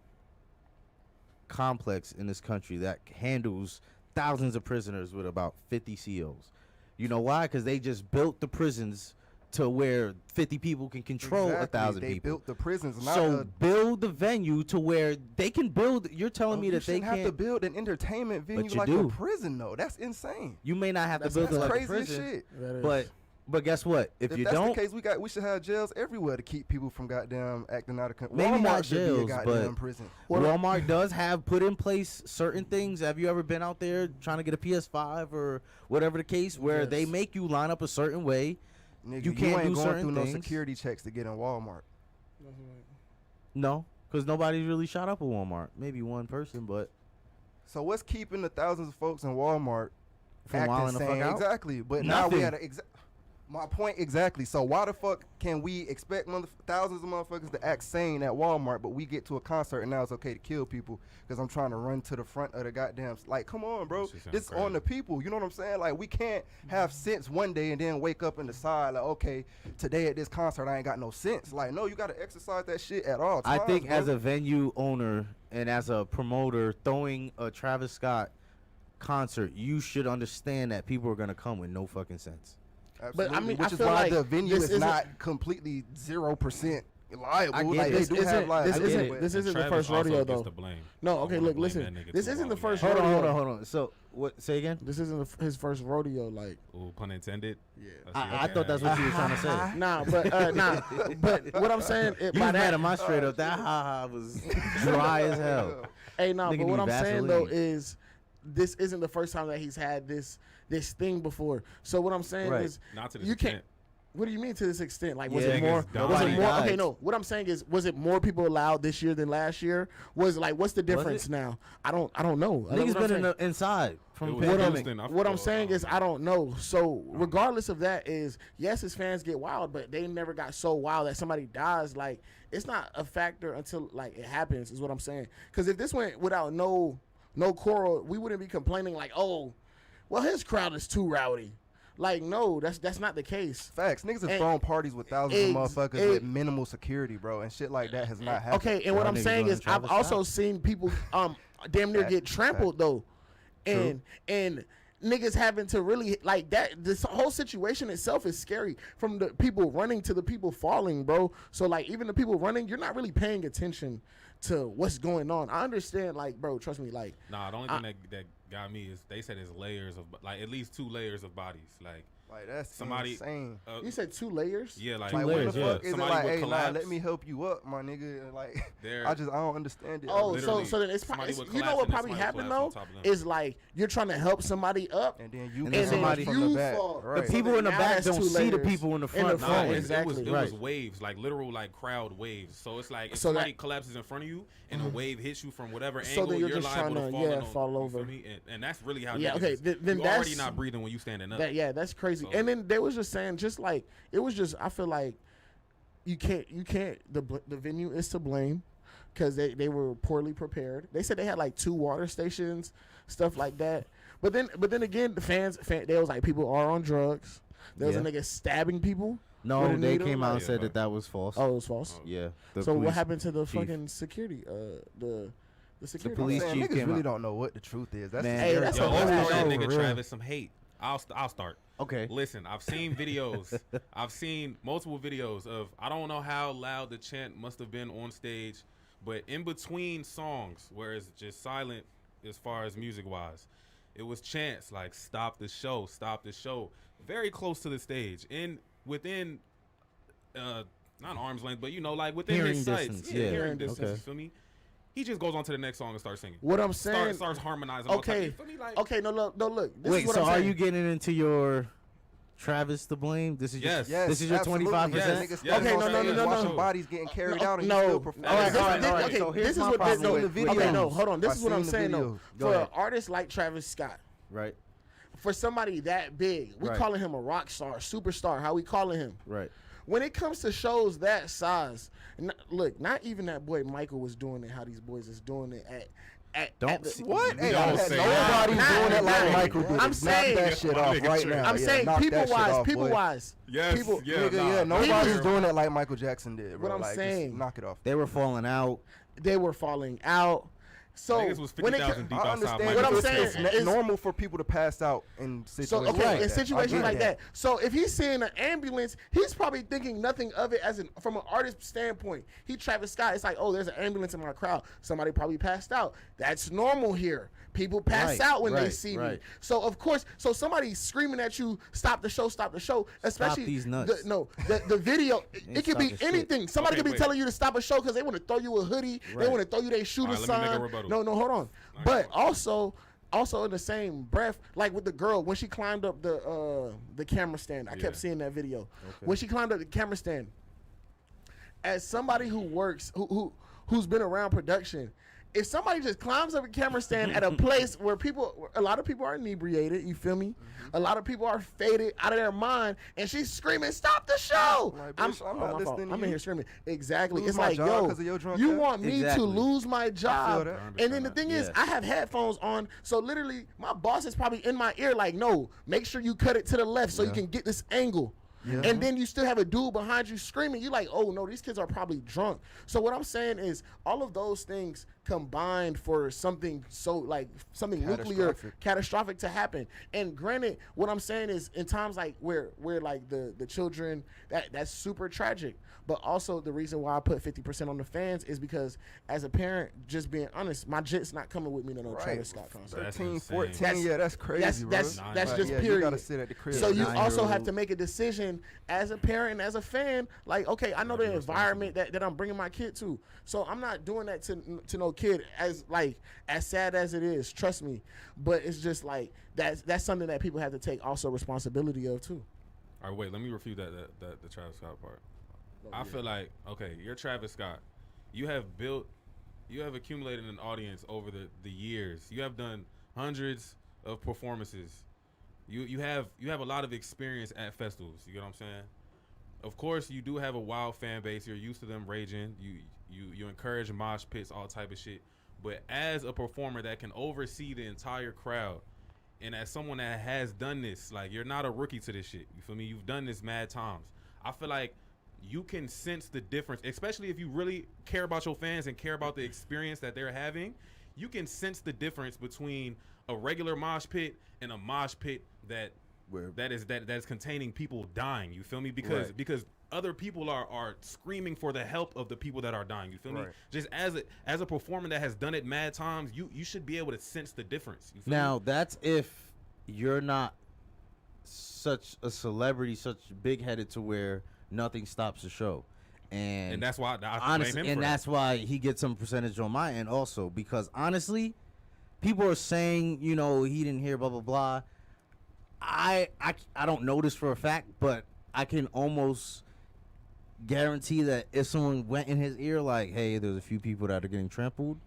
complex in this country that handles thousands of prisoners with about 50 COs. You know why? Because they just built the prisons to where 50 people can control Exactly. 1,000 They people. built the prisons, not So build the venue to where they can build. You're telling me you that they shouldn't have to can't. build an entertainment venue you like do. a prison, though. That's insane. You may not have That's to build it like a crazy as prison, shit. That is. but guess what? If you that's don't, the case, we should have jails everywhere to keep people from goddamn acting out of control. Maybe Walmart not should be jails, a goddamn but- prison. Walmart does have put in place certain things. Have you ever been out there trying to get a PS5 or whatever the case, where they Yes. make you line up a certain way? Nigga, You can't ain't do going certain through no things. security checks to get in Walmart. No, because nobody's really shot up a Walmart. Maybe one person, but So what's keeping the thousands of folks in Walmart from acting wilding the fuck sane? out. Exactly. But now we Nothing. had my point exactly. So why the fuck can we expect thousands of motherfuckers to act sane at Walmart, but we get to a concert and now it's okay to kill people because I'm trying to run to the front of the goddamn like, come on, bro. That shit sound This on crazy. the people. You know what I'm saying? Like, we can't have sense one day and then wake up and decide like, okay, today at this concert I ain't got no sense. Like, no, you got to exercise that shit at all I times. think bro. as a venue owner and as a promoter, throwing a Travis Scott concert, you should understand that people are gonna come with no fucking sense. Absolutely. I mean, I which is feel why like the venue this is isn't- not completely 0% liable. I get Like, it. they This do have isn't liability. I get it. this isn't the Travis first also rodeo gets though. the blame. No, I okay, wanna look, blame listen. that nigga This too isn't the all first that. rodeo. Hold on. So what? Say again. This isn't his first rodeo. Like, Ooh, pun intended. yeah. I thought that's what you were trying to say. Nah, but what I'm saying You by was mad that, at my straight up. That ha ha was dry as hell. hey, nah, Nigga but what need I'm saying though Vaseline. is this isn't the first time that he's had this thing before. So what I'm saying Right. is Not to this you extent. can't. What do you mean to this extent? Like, was Yeah, it more? niggas died. Was it Nobody more? died. Okay, no. What I'm saying is, was it more people allowed this year than last year? Was like, what's the difference it? now? I don't know. Niggas What I'm been saying- inside from It the was pandemic. Houston. I What I'm forgot. saying is I don't know. So regardless of that, is yes, his fans get wild, but they never got so wild that somebody dies. Like, it's not a factor until like it happens. Is what I'm saying. Because if this went without no quarrel, we wouldn't be complaining like, oh, well, his crowd is too rowdy. Like, no, that's not the case. Facts. Niggas have And- thrown parties with thousands of motherfuckers ex- with minimal security, bro, and shit like that has not happened. Okay, and what Y'all I'm niggas saying going is to I've Travis also Scott. seen people damn near get trampled though, and niggas having to really like that. This whole situation itself is scary. From the people running to the people falling, bro. So like even the people running, you're not really paying attention to what's going on. I understand, like, bro, trust me, like. Nah, the only thing that got me is they said it's layers of like at least 2 layers of bodies. Like that's somebody. insane. You said 2 layers? Yeah, like Like, layers, what the yeah. fuck is it Somebody like, would hey, nah, collapse. let me help you up, my nigga. And, like, There- I don't understand it. Oh, Literally, so then it's somebody probably would you know collapse what and then probably somebody would happened collapse though on top of them. is like you're trying to help somebody up, And then you And come then somebody- from the you back. fall. Right. The people in the Now back that's don't 2 see the layers. people in the front. Nah, front, it exactly. was waves, like literal like crowd waves. So it's like if So somebody that- collapses in front of you and a wave hits you from whatever So angle, then you're you're just liable trying to to, fall, yeah, in fall you over. feel me? And that's really how Yeah, niggas okay, is. then you already that's- not breathing when you standing up. That that's crazy. So- And then they was just saying, just like it was just. I feel like you can't. The venue is to blame because they were poorly prepared. They said they had like 2 water stations, stuff like that. But then again, the fans they was like people are on drugs. There was a Yeah. nigga stabbing people. No, with a they needle, came out like- and said Yeah, that was false. Oh, it was false. Yeah. the So what police happened to the chief. fucking security? The security. police Man, chief niggas came really out. don't know what the truth is. That's Man, Hey, scary. that's Yo, a let's whole throw that show, nigga real. Travis some hate. I'll start. Okay. Listen, I've seen videos. I've seen multiple videos of I don't know how loud the chant must have been on stage, But in between songs, where it's just silent as far as music wise, it was chants like "Stop the show, stop the show," very close to the stage, within not arm's length, but like within Hearing his sights, distance, yeah. hearing distance. Okay. You feel me? He just goes on to the next song and starts singing. What I'm saying, starts harmonizing. okay, you feel me? Like, okay, no, look. This Wait, is what so I'm are saying. you getting into your Travis to blame? This is Yes. your, this is your absolutely. 25%. Yes. Niggas Yes. still Okay, on no, stage no. watching bodies getting carried out and no. you still All perform. right, All right, this- all right. okay, So here's this is my what problem this, with okay, videos. no, hold on. This I've is what I'm seen the saying though. videos. Go For an ahead. artist like Travis Scott, Right, for somebody that big, we Right. calling him a rock star, superstar. How we calling him? right. When it comes to shows that size, look, not even that boy Michael was doing it. How these boys is doing it at Don't the, What? Hey, Don't say nobody's that. doing it like Nah, Michael did. I'm Knock saying- that shit My off nigga right trash. now. I'm Yeah, saying knock that people shit wise, off, people boy. wise. yes, people, yeah, Nigga, nah. yeah, nobody's People- doing it like Michael Jackson did, bro. What I'm Like, just saying. knock it off. They were falling out. They were falling out. So Niggas was when it 50,000 deep I outside. understand Michael What I'm Jackson. saying it's is- normal for people to pass out in situations So okay, like in that. situations I get like that. So if he's seeing an ambulance, he's probably thinking nothing of it from an artist standpoint. He Travis Scott. It's like, oh, there's an ambulance in my crowd. Somebody probably passed out. That's normal here. People pass Right, out when they right, see me. right. So of course, so somebody screaming at you, stop the show, especially these nuts. the video. It could stop be the shit. anything. Somebody Okay, could be wait. telling you to stop a show because they want to throw you a hoodie. They Right. want to throw you their shooter All right, let me make a sign. rebuttal. No, hold on. right, But go on. also in the same breath, like with the girl when she climbed up the camera stand, I Yeah. kept seeing that video. When she climbed up the camera stand, as somebody who works, who's been around production, if somebody just climbs up a camera stand at a place where a lot of people are inebriated, you feel me? A lot of people are faded out of their mind, and she's screaming, "Stop the show!" Like, bitch, I'm not my fault. listening to I'm in you. here screaming. Exactly. Lose It's my like, job yo, 'cause of your drunk you ass? want me Exactly. to lose my job? that. And then the thing is, Yes. I have headphones on, so literally my boss is probably in my ear, like, no, make sure you cut it to the left so you can get this angle. And then you still have a dude behind you screaming. You're like, oh no, these kids are probably drunk. So what I'm saying is, all of those things combined for something something nuclear catastrophic to happen. And granted, what I'm saying is, in times like where like the children, that's super tragic. But also the reason why I put 50% on the fans is because as a parent, just being honest, my jit's not coming with me to no Right. Travis Scott concert. That's 13, insane. 14, yeah, that's crazy, bro. That's Like, just yeah, period. You gotta sit at the crib. So you also 9-year-old. have to make a decision as a parent and as a fan. Like, okay, I know the environment that I'm bringing my kid to, so I'm not doing that to no kid. As sad as it is, trust me. But it's just like that's something that people have to take also responsibility of too. All right, wait. Let me refute the Travis Scott part. I feel like, okay, you're Travis Scott. You have accumulated an audience over the years. You have done hundreds of performances. You have a lot of experience at festivals. You get what I'm saying? Of course, you do have a wild fan base. You're used to them raging. You encourage mosh pits, all type of shit. But as a performer that can oversee the entire crowd, and as someone that has done this, like, you're not a rookie to this shit. You feel me? You've done this mad times. I feel like you can sense the difference, especially if you really care about your fans and care about the experience that they're having. You can sense the difference between a regular mosh pit and a mosh pit that is containing people dying. You feel me? Because other people are screaming for the help of the people that are dying. You feel me? Right. Just as a performer that has done it mad times, you should be able to sense the difference. You feel Now me? that's if you're not such a celebrity, such big-headed to where nothing stops the show, And that's why I honestly, blame him and for that's that. why he gets some percentage on my end also, because honestly, people are saying, he didn't hear blah blah blah. I don't know this for a fact, but I can almost guarantee that if someone went in his ear like, hey, there's a few people that are getting trampled,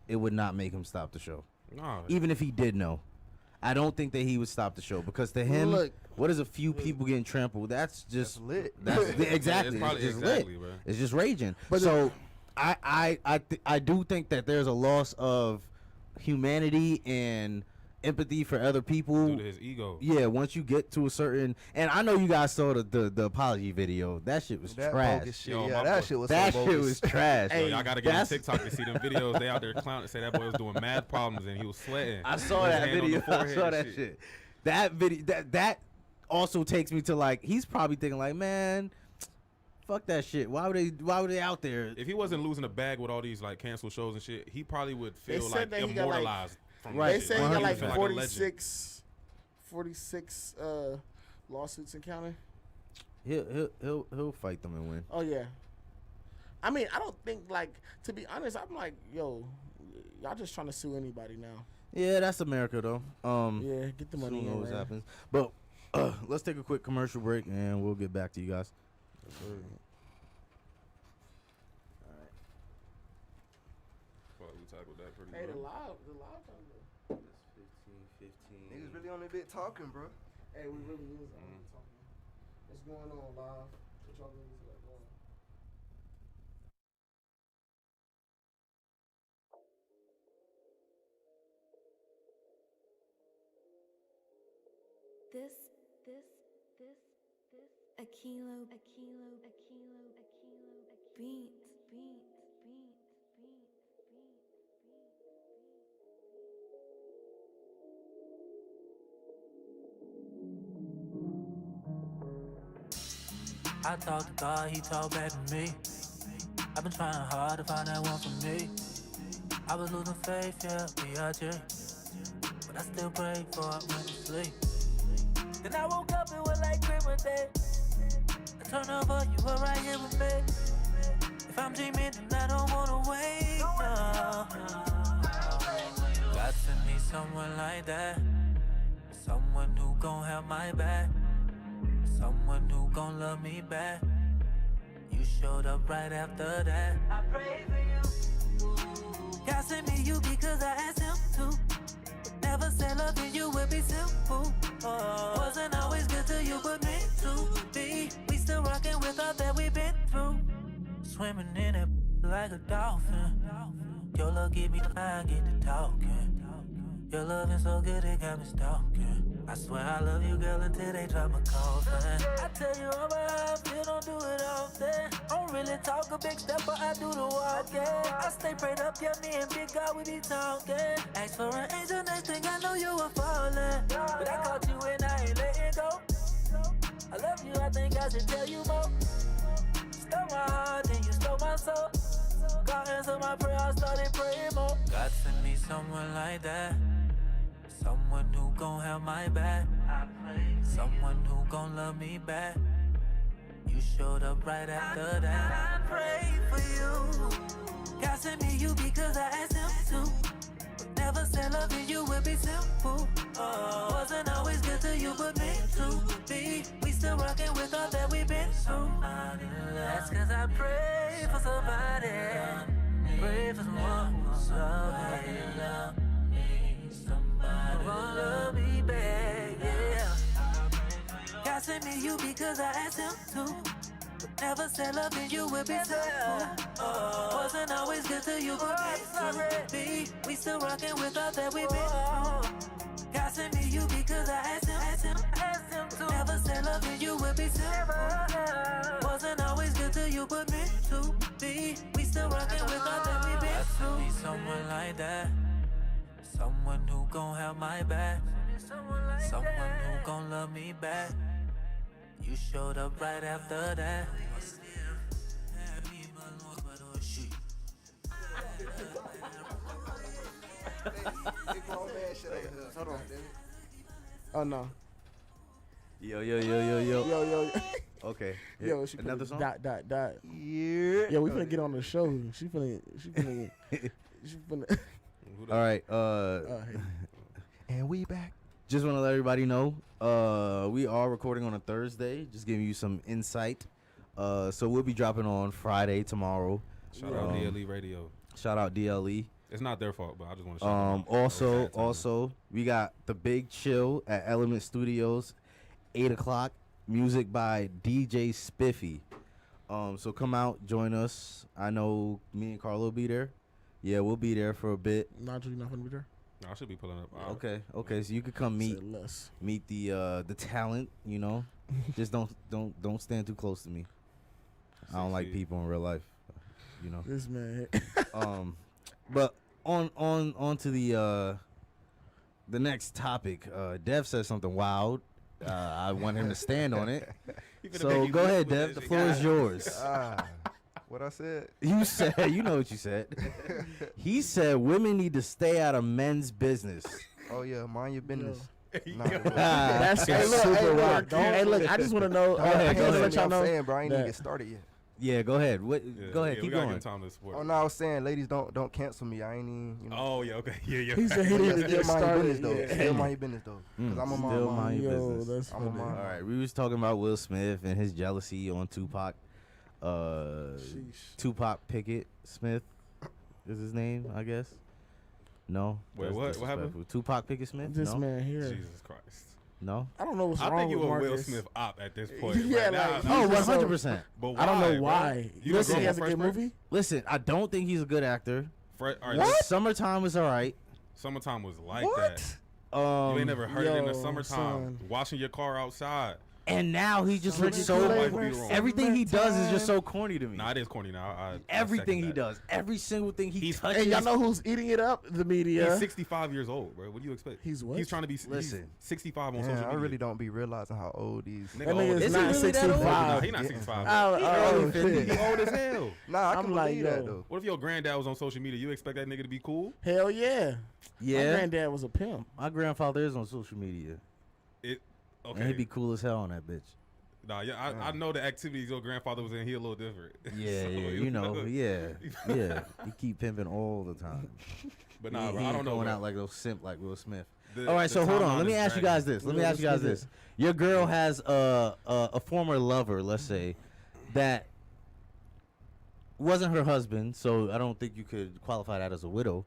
it would not make him stop the show. No, Even if he did know, I don't think that he would stop the show, because to him, Look. what is a few people getting trampled? That's just lit. That's exactly. It's probably- It's just exactly, lit. bro. It's just raging. But So I do think that there's a loss of humanity and empathy for other people. due to his ego. Yeah, once you get to a certain, and I know you guys saw the apology video. That shit was That trash. bogus shit. Yo, Yeah, my that boy- shit was That so shit bogus. was trash. Yo, y'all gotta get on That's- TikTok to see them videos. They out there clowning, say that boy was doing mad problems and he was sweating. I saw With his that hand on the video. I forehead saw and that shit. That video that also takes me to, like, he's probably thinking like, man, Fuck that shit. Why would they out there? If he wasn't losing a bag with all these like canceled shows and shit, he probably would They feel said like that he got, like- immortalized. From Right. They that say shit. he got like 100%. 46 lawsuits and counting. He'll fight them and win. Oh yeah. I mean, I don't think like, to be honest, I'm like, yo, y'all just trying to sue anybody now. Yeah, that's America though. Yeah, get the money Who in, knows what man. happens? But let's take a quick commercial break and we'll get back to you guys. Fuck, we tackled that pretty Hey, the good. live time. Niggas really on that bit talking, bro. Hey, we really is talking. What's going on live? What y'all niggas got going? This, a kilo, beat. I talk to God, he talk back to me. I've been trying hard to find that one for me. I was losing faith, yeah, B.I.J. But I still pray before I went to sleep. Then I woke up, it was like Christmas Day. I turned over, you were right here with me. If I'm dreaming, then I don't wanna wait, no. God sent me someone like that. Someone who gon' have my back. Someone who gon' love me back. You showed up right after that. I pray for you. God sent me you because I asked him to. Never said loving you would be simple. Wasn't always good to you, but meant to be. We still rockin' with all that we've been through. Swimming in it like a dolphin. Your love give me I get to talking. Your loving so good it got me stalking. I swear I love you, girl, until they drop my coffin. I tell you all about how I feel, don't do it often. Don't really talk a big step, but I do the walking. I stay prayed up, yeah, me and Big God, we be talking. Ask for an angel, next thing I know you were falling. But I caught you and I ain't letting go. I love you, I think I should tell you more. Stole my heart, then you stole my soul. God answered my prayer, I started praying more. God sent me someone like that. Someone who gon' have my back. Someone who gon' love me back. You showed up right after that. I pray for you. God sent me you because I asked him to. But never said loving you would be simple. Wasn't always good to you, but meant to be. We still rockin' with all that we've been through. That's cause I pray for somebody. Pray for someone who's love me. Somebody love me back, yeah. God sent me you because I asked him to. But never said loving you would be simple. Wasn't always good to you, but meant to be. We still rockin' with all that we've been through. God sent me you because I asked him to. Never said loving you would be simple. Wasn't always good to you, but meant to be. We still rockin' with all that we've been through. Need someone like that. Someone who gon' have my back. Someone who gon' love me back. You showed up right after that. Hold on. Oh no. Yo. Yo. Okay. Yo, she Another finna song? dot. Yeah. Yo, we finna get on the show. She finna. All right. And we back. Just want to let everybody know, we are recording on a Thursday. Just giving you some insight. So we'll be dropping on Friday tomorrow. Shout out DLE Radio. Shout out DLE. It's not their fault, but I just want to shout them out. Also, we got the Big Chill at Element Studios, 8:00. Music by DJ Spiffy. So come out, join us. I know me and Carlo will be there. Yeah, we'll be there for a bit. Nigel, you not gonna be there? No, I should be pulling up. Okay. So you could come meet Say less. the talent. You know, just don't stand too close to me. I don't like people in real life. You know. This man. But on to the next topic. Dev said something wild. I want him to stand on it. He finna So make you go live ahead, with Dev. that The shit. floor is God. yours. What I said? You said, you know what you said. He said women need to stay out of men's business. Oh yeah, mind your business. Nah, That's Hey, look, super hey, look, wild. Hey, look, I just want to know. Go ahead, I go just ahead. let y'all know. I'm saying, bro, I ain't even that- get started yet. Yeah, go ahead. What? Yeah, Go ahead. yeah, Keep we gotta going. give time to support. Oh no, I was saying, ladies, don't cancel me. I ain't even. You know. Oh yeah, okay, yeah. He said he But yeah, didn't still get mind your started. business though. Yeah. Still mind your business though. Cause I'm a Still mom. mind your Yo, business. that's I'm a funny. mom. All right, we was talking about Will Smith and his jealousy on Tupac. Sheesh. Tupac Pickett Smith is his name, I guess. No. Wait, That's what happened? disrespectful. Tupac Pickett Smith? This no. man here. Jesus Christ. No. I don't know what's I wrong think you with a Will Marcus. Smith op at this point. Yeah, right now. like, Oh, he's just 100%. But I don't know bro? why. You Listen, don't he go has a Fresh good Prince? movie. Listen, I don't think he's a good actor. All right, What? Summertime was all right. Summertime was like What? that. You ain't never heard it in the yo, summertime. son. Washing your car outside. And now he just looks Kool-Aid so. versus Everything he does is just so corny to me. Nah, it is corny now. I Everything he second that. does, every single thing he He's- touches. Hey, y'all know who's eating it up? The media. He's 65 years old, bro. What do you expect? He's what? He's trying to be. Listen. He's 65 on Yeah, social I media. really don't be realizing how old these. Nigga That old nigga as is Is he not really that old? 65. Nah, he not 65. Oh, He old as hell. Nah, I I'm can like, believe that yo. though. What if your granddad was on social media? You expect that nigga to be cool? hell yeah. My Yeah, granddad was a pimp. my grandfather is on social media, It. and he'd Okay. be cool as hell on that bitch. Nah, yeah, I know the activities your grandfather was in. He a little different. Yeah, So, yeah, you know, yeah. He keep pimping all the time. But nah, he bro, I ain't don't know. going bro. out like a simp like Will Smith. The- All right, the so hold on. timeline Let me is ask you dragging. guys this. Let me Yeah, ask you let's guys do this. Your girl has a former lover, let's say, that wasn't her husband, so I don't think you could qualify that as a widow.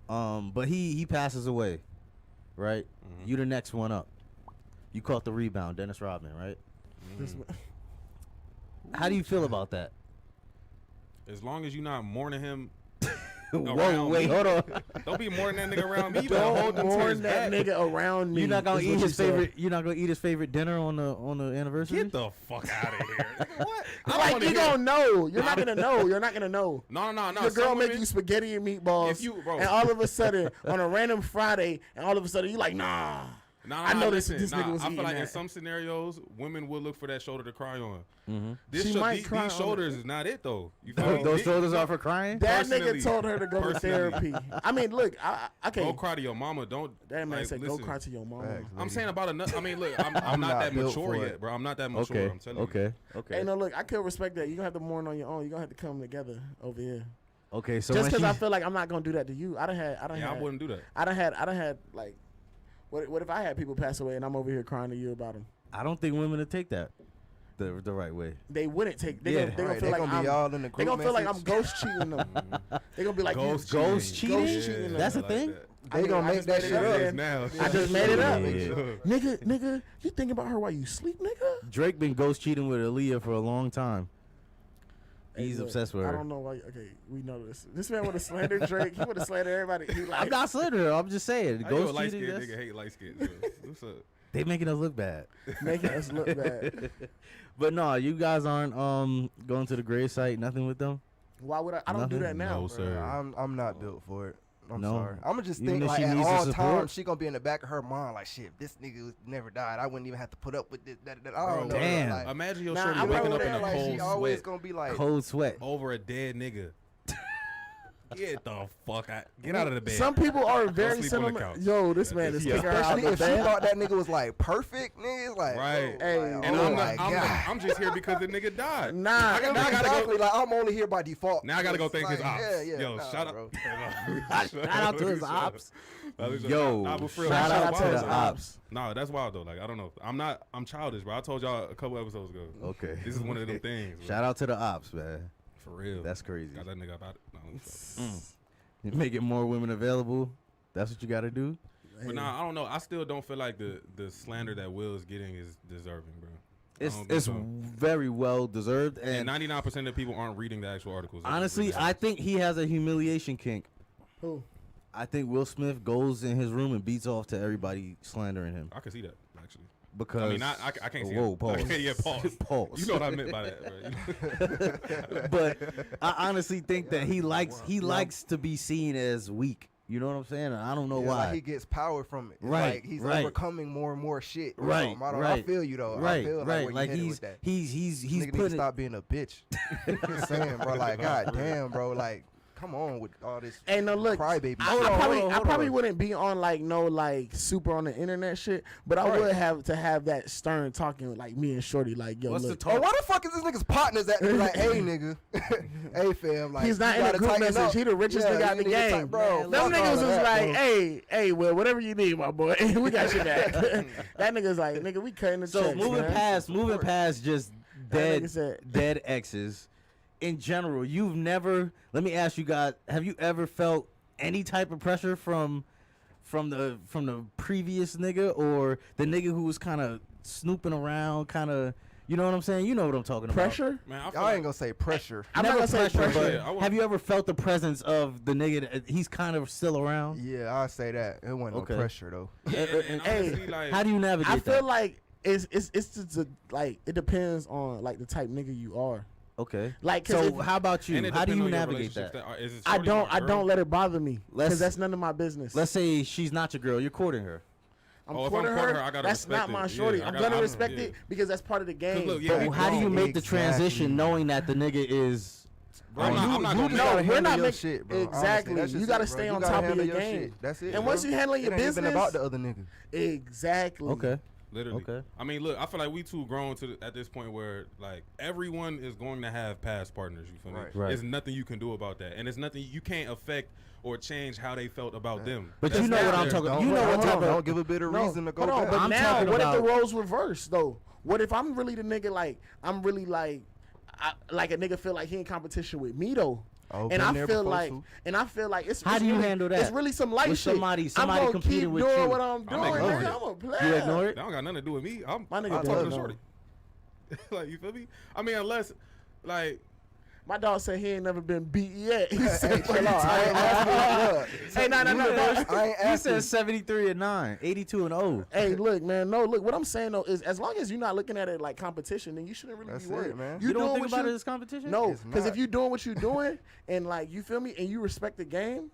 But he passes away, right? Mm-hmm. You the next one up. You caught the rebound, Dennis Rodman, right? This Mm-hmm. man- How do you feel about that? As long as you not mourning him. Whoa, around wait, me. hold on. Don't be mourning that nigga around me. You better hold Don't them mourn tears that back. nigga around me. You're not gonna is eat what his you said. favorite. You're not gonna eat his favorite dinner on the anniversary. Get the fuck out of here. Nigga, what? I don't Like wanna you hear- gonna know. You're not gonna know. You're not gonna know. No. Your girl some make women- you spaghetti and meatballs, If you- bro. and all of a sudden on a random Friday, and all of a sudden you like, nah. I know this listen, nigga was I feel eating like in that. some scenarios, women will look for that shoulder to cry on. This She sho- might these, cry these on shoulders it. is not it though. You feel me? Those They- shoulders no, are for crying. That Personally- nigga told her to go to personally. therapy. I mean, look, okay. Go cry to your mama. Don't. That man like, said, listen, go cry to your mama. Facts. I'm saying about another. I mean, look, I'm not not that built mature for yet, it. bro. I'm not that mature. Okay. I'm telling you. Okay. Okay. Hey, no, look, I could respect that. You're gonna have to mourn on your own. You're gonna have to come together over here. Okay. So Just when because I she- feel like I'm not gonna do that to you. I done Yeah, I had, wouldn't do that. I done had like, what if I had people pass away and I'm over here crying to you about them? I don't think women would take that the right way. They wouldn't take. They Yeah. gonna, they Right, gonna feel they like gonna be I'm. all in the They group gonna feel like I'm message. ghost cheating them. They gonna be like Ghost you, Ghost cheating? Ghost cheating. That's a I like thing? that. They gonna I make just that made shit it up. It is up. now. I just made it up. Yeah. Nigga, you thinking about her while you sleep, nigga? Drake been ghost cheating with Aaliyah for a long time. Hey, He's look, obsessed with I her. don't know why. Okay, we know this. This man would have slandered Drake. He would have slandered everybody. He like, I'm not slandering her. I'm just saying. How you a Ghost light cheating. skinned that's- nigga hate light skinned? What's up? They making us look bad. making us look bad. But no, you guys aren't going to the grave site. Nothing with them. Why would I? I don't do Nothing? that now. No, bro. sir. I'm not built for it. I'm No. sorry. I'm gonna just Even think if like she at needs the all support? times she gonna be in the back of her mind like shit. This nigga was never died. I wouldn't even have to put up with this. That. I don't know. Damn. Like, Imagine your Nah, shorty I waking wrote up in that a like cold she always sweat gonna be like, Cold sweat. over a dead nigga. Get the fuck out. Get out of the bed. Some people are very sleep on the similar. couch. Yo, this man is Yeah. kicking her out especially the if she bed. thought that nigga was like perfect, nigga. Like, Right. oh, Hey, like, And oh I'm, my not, god. I'm just here because the nigga died. Nah, now I gotta Exactly. go. Like I'm only here by default. Now I gotta go It's thank his like, ops. Yeah. Yo, nah, shout bro. out. Shout out to his ops. Yo, Nah, but for real, shout that's out to wild, the though. ops. Nah, that's wild though. Like I don't know. I'm childish, bro. I told y'all a couple episodes ago. Okay. This is one of them things. Bro. Shout out to the ops, man. For real. That's crazy. Got that nigga about it. No, I'm sorry. You making more women available. That's what you got to do. But nah, I don't know. I still don't feel like the slander that Will is getting is deserving, bro. I It's don't think so. very well deserved. And And 99% of people aren't reading the actual articles. They're just honestly, reading the I articles. think he has a humiliation kink. Who? I think Will Smith goes in his room and beats off to everybody slandering him I can see that actually. because. I mean, I can't see. Whoa, it. pause. Yeah, pause. Pause. You know what I meant by that, bro. But I honestly think that he likes to be seen as weak. You know what I'm saying? I don't know Yeah, why. like he gets power from it. It's Right, like he's right. overcoming more and more shit. Right, I feel you though. Right, I feel right. Like, Like he's he's with that. he's Nigga need to putting. stop being a bitch. Just saying, bro. Like, god damn, bro. Like, come on with all this. Hey, no, look, crybaby. I probably wouldn't be on like no like super on the internet shit, but I would have to have that stern talking with like me and Shorty, like, yo, What's look. the talk? Oh, why the fuck is this nigga's partners at? Like, hey, nigga, hey, fam. Like, He's not you in the gotta group tighten message. up. He the richest Yeah, nigga out the you need to game. tighten- bro. Them fuck all niggas of was that, like, bro. hey, well, whatever you need, my boy. We got your back. That nigga's like, nigga, we cutting the So checks, moving man. past just That nigga said- dead exes. In general, you've never. Let me ask you guys: have you ever felt any type of pressure from the previous nigga or the nigga who was kind of snooping around, kind of? You know what I'm saying? You know what I'm talking Pressure? Man, I feel I like, ain't gonna say pressure. I'm Never not gonna say pressure, pressure. Yeah, I but want- have you ever felt the presence of the nigga that he's kind of still around? Yeah, I say that. It wasn't Okay. no pressure though. and Hey, honestly, like, How do you navigate I feel that? like it's just like it depends on like the type nigga you are. Okay. Like, 'cause So if- how about and you? it How do depends you on your navigate relationships that? is it I shorty or don't girl? let it bother me Let's- because that's none of my business. Let's say she's not your girl. You're courting her. I'm Oh, if I'm courting courting her. her, I gotta That's respect not my it. shorty. Yeah, I I'm gotta- gonna I'm- respect yeah. it because that's part of the game. look, yeah, But But we how do you grown. make the Exactly. transition knowing that the nigga is? Bro, I'm not you gonna just make- gotta we're handle not your make- shit, bro. Honestly, exactly. that's just You gotta it, bro. stay You on gotta top of handle your game. shit. That's it. And once bro. you handle your it ain't even business- about the other nigga. Exactly. Okay. Literally. Okay. I mean, look, I feel like we too grown at this point where like everyone is going to have past partners. You feel me? Right. There's nothing you can do about that, and it's nothing you can't affect or change how they felt about them. But That's you know what not I'm their- talking. Don't, You know what hold type on, of. don't give a bit of No, reason to go hold on, back. but I'm now, talking what if the about- roles reverse though? What if I'm really the nigga? Like I'm really like a nigga feel like he in competition with me though. Oh, And been I there feel before, like, too. it's How it's do you really, handle that? It's really some light With shit. somebody I'm gonna competing keep with doing you. what I'm doing, ignore nigga. it. I'm a player. You ignore it. That don't got nothing to do with me. I'm My nigga talking does to know. shorty. Like, you feel me? I mean, unless like My dog said he ain't never been beat yet. He Hey, said, chill out. I ain't asking. Look, hey, no. I ain't He asking. said 73-9, 82-0. Hey, look, man. No, look. What I'm saying though is, as long as you're not looking at it like competition, then you shouldn't really That's be worried, it, man. You don't doing think what about you- it as competition? No, It's because if not. you're doing what you're doing and like you feel me, and you respect the game,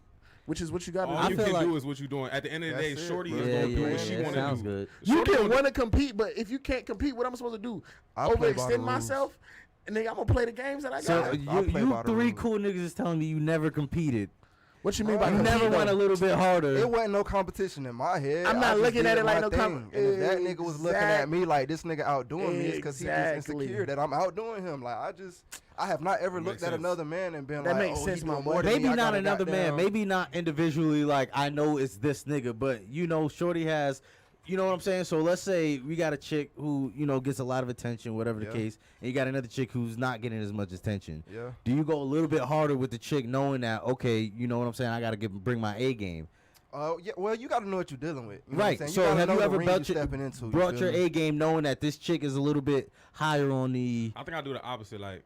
which is what you got to all I do. you feel can like- do is what you're doing. At the end of the day, That's it, shorty bro. is Yeah, gonna do yeah, what she yeah, want sounds to do. good. You Shorty can gonna- want to compete, but if you can't compete, what am I supposed to do? I play by the Overextend rules. myself, and then I'm gonna play the games that I got. So I you play by the three rules. cool niggas is telling me you never competed. What you mean by You You compete, never though? went a little bit harder. It wasn't no competition in my head. I'm I not just looking at did it like my no thing. And if that nigga was looking at me like this nigga outdoing me, it's because he just Exactly. insecure that I'm outdoing him. Like I have not ever Makes looked at sense. another man and been That like, makes oh, sense, he my doing boy. more than Maybe me. I not gotta another man. goddamn- Maybe not individually. Like I know it's this nigga, but you know, Shorty has. You know what I'm saying? So let's say we got a chick who gets a lot of attention, whatever the Yeah. case, and you got another chick who's not getting as much attention. Yeah. Do you go a little bit harder with the chick, knowing that okay, you know what I'm saying? I gotta bring my A game. Yeah, well, you got to know what you're dealing with. You know Right. what I'm saying? So gotta have know you the ever ring you're brought your, stepping into, you brought feel your me? A game, knowing that this chick is a little bit higher on the? I think I do the opposite. Like,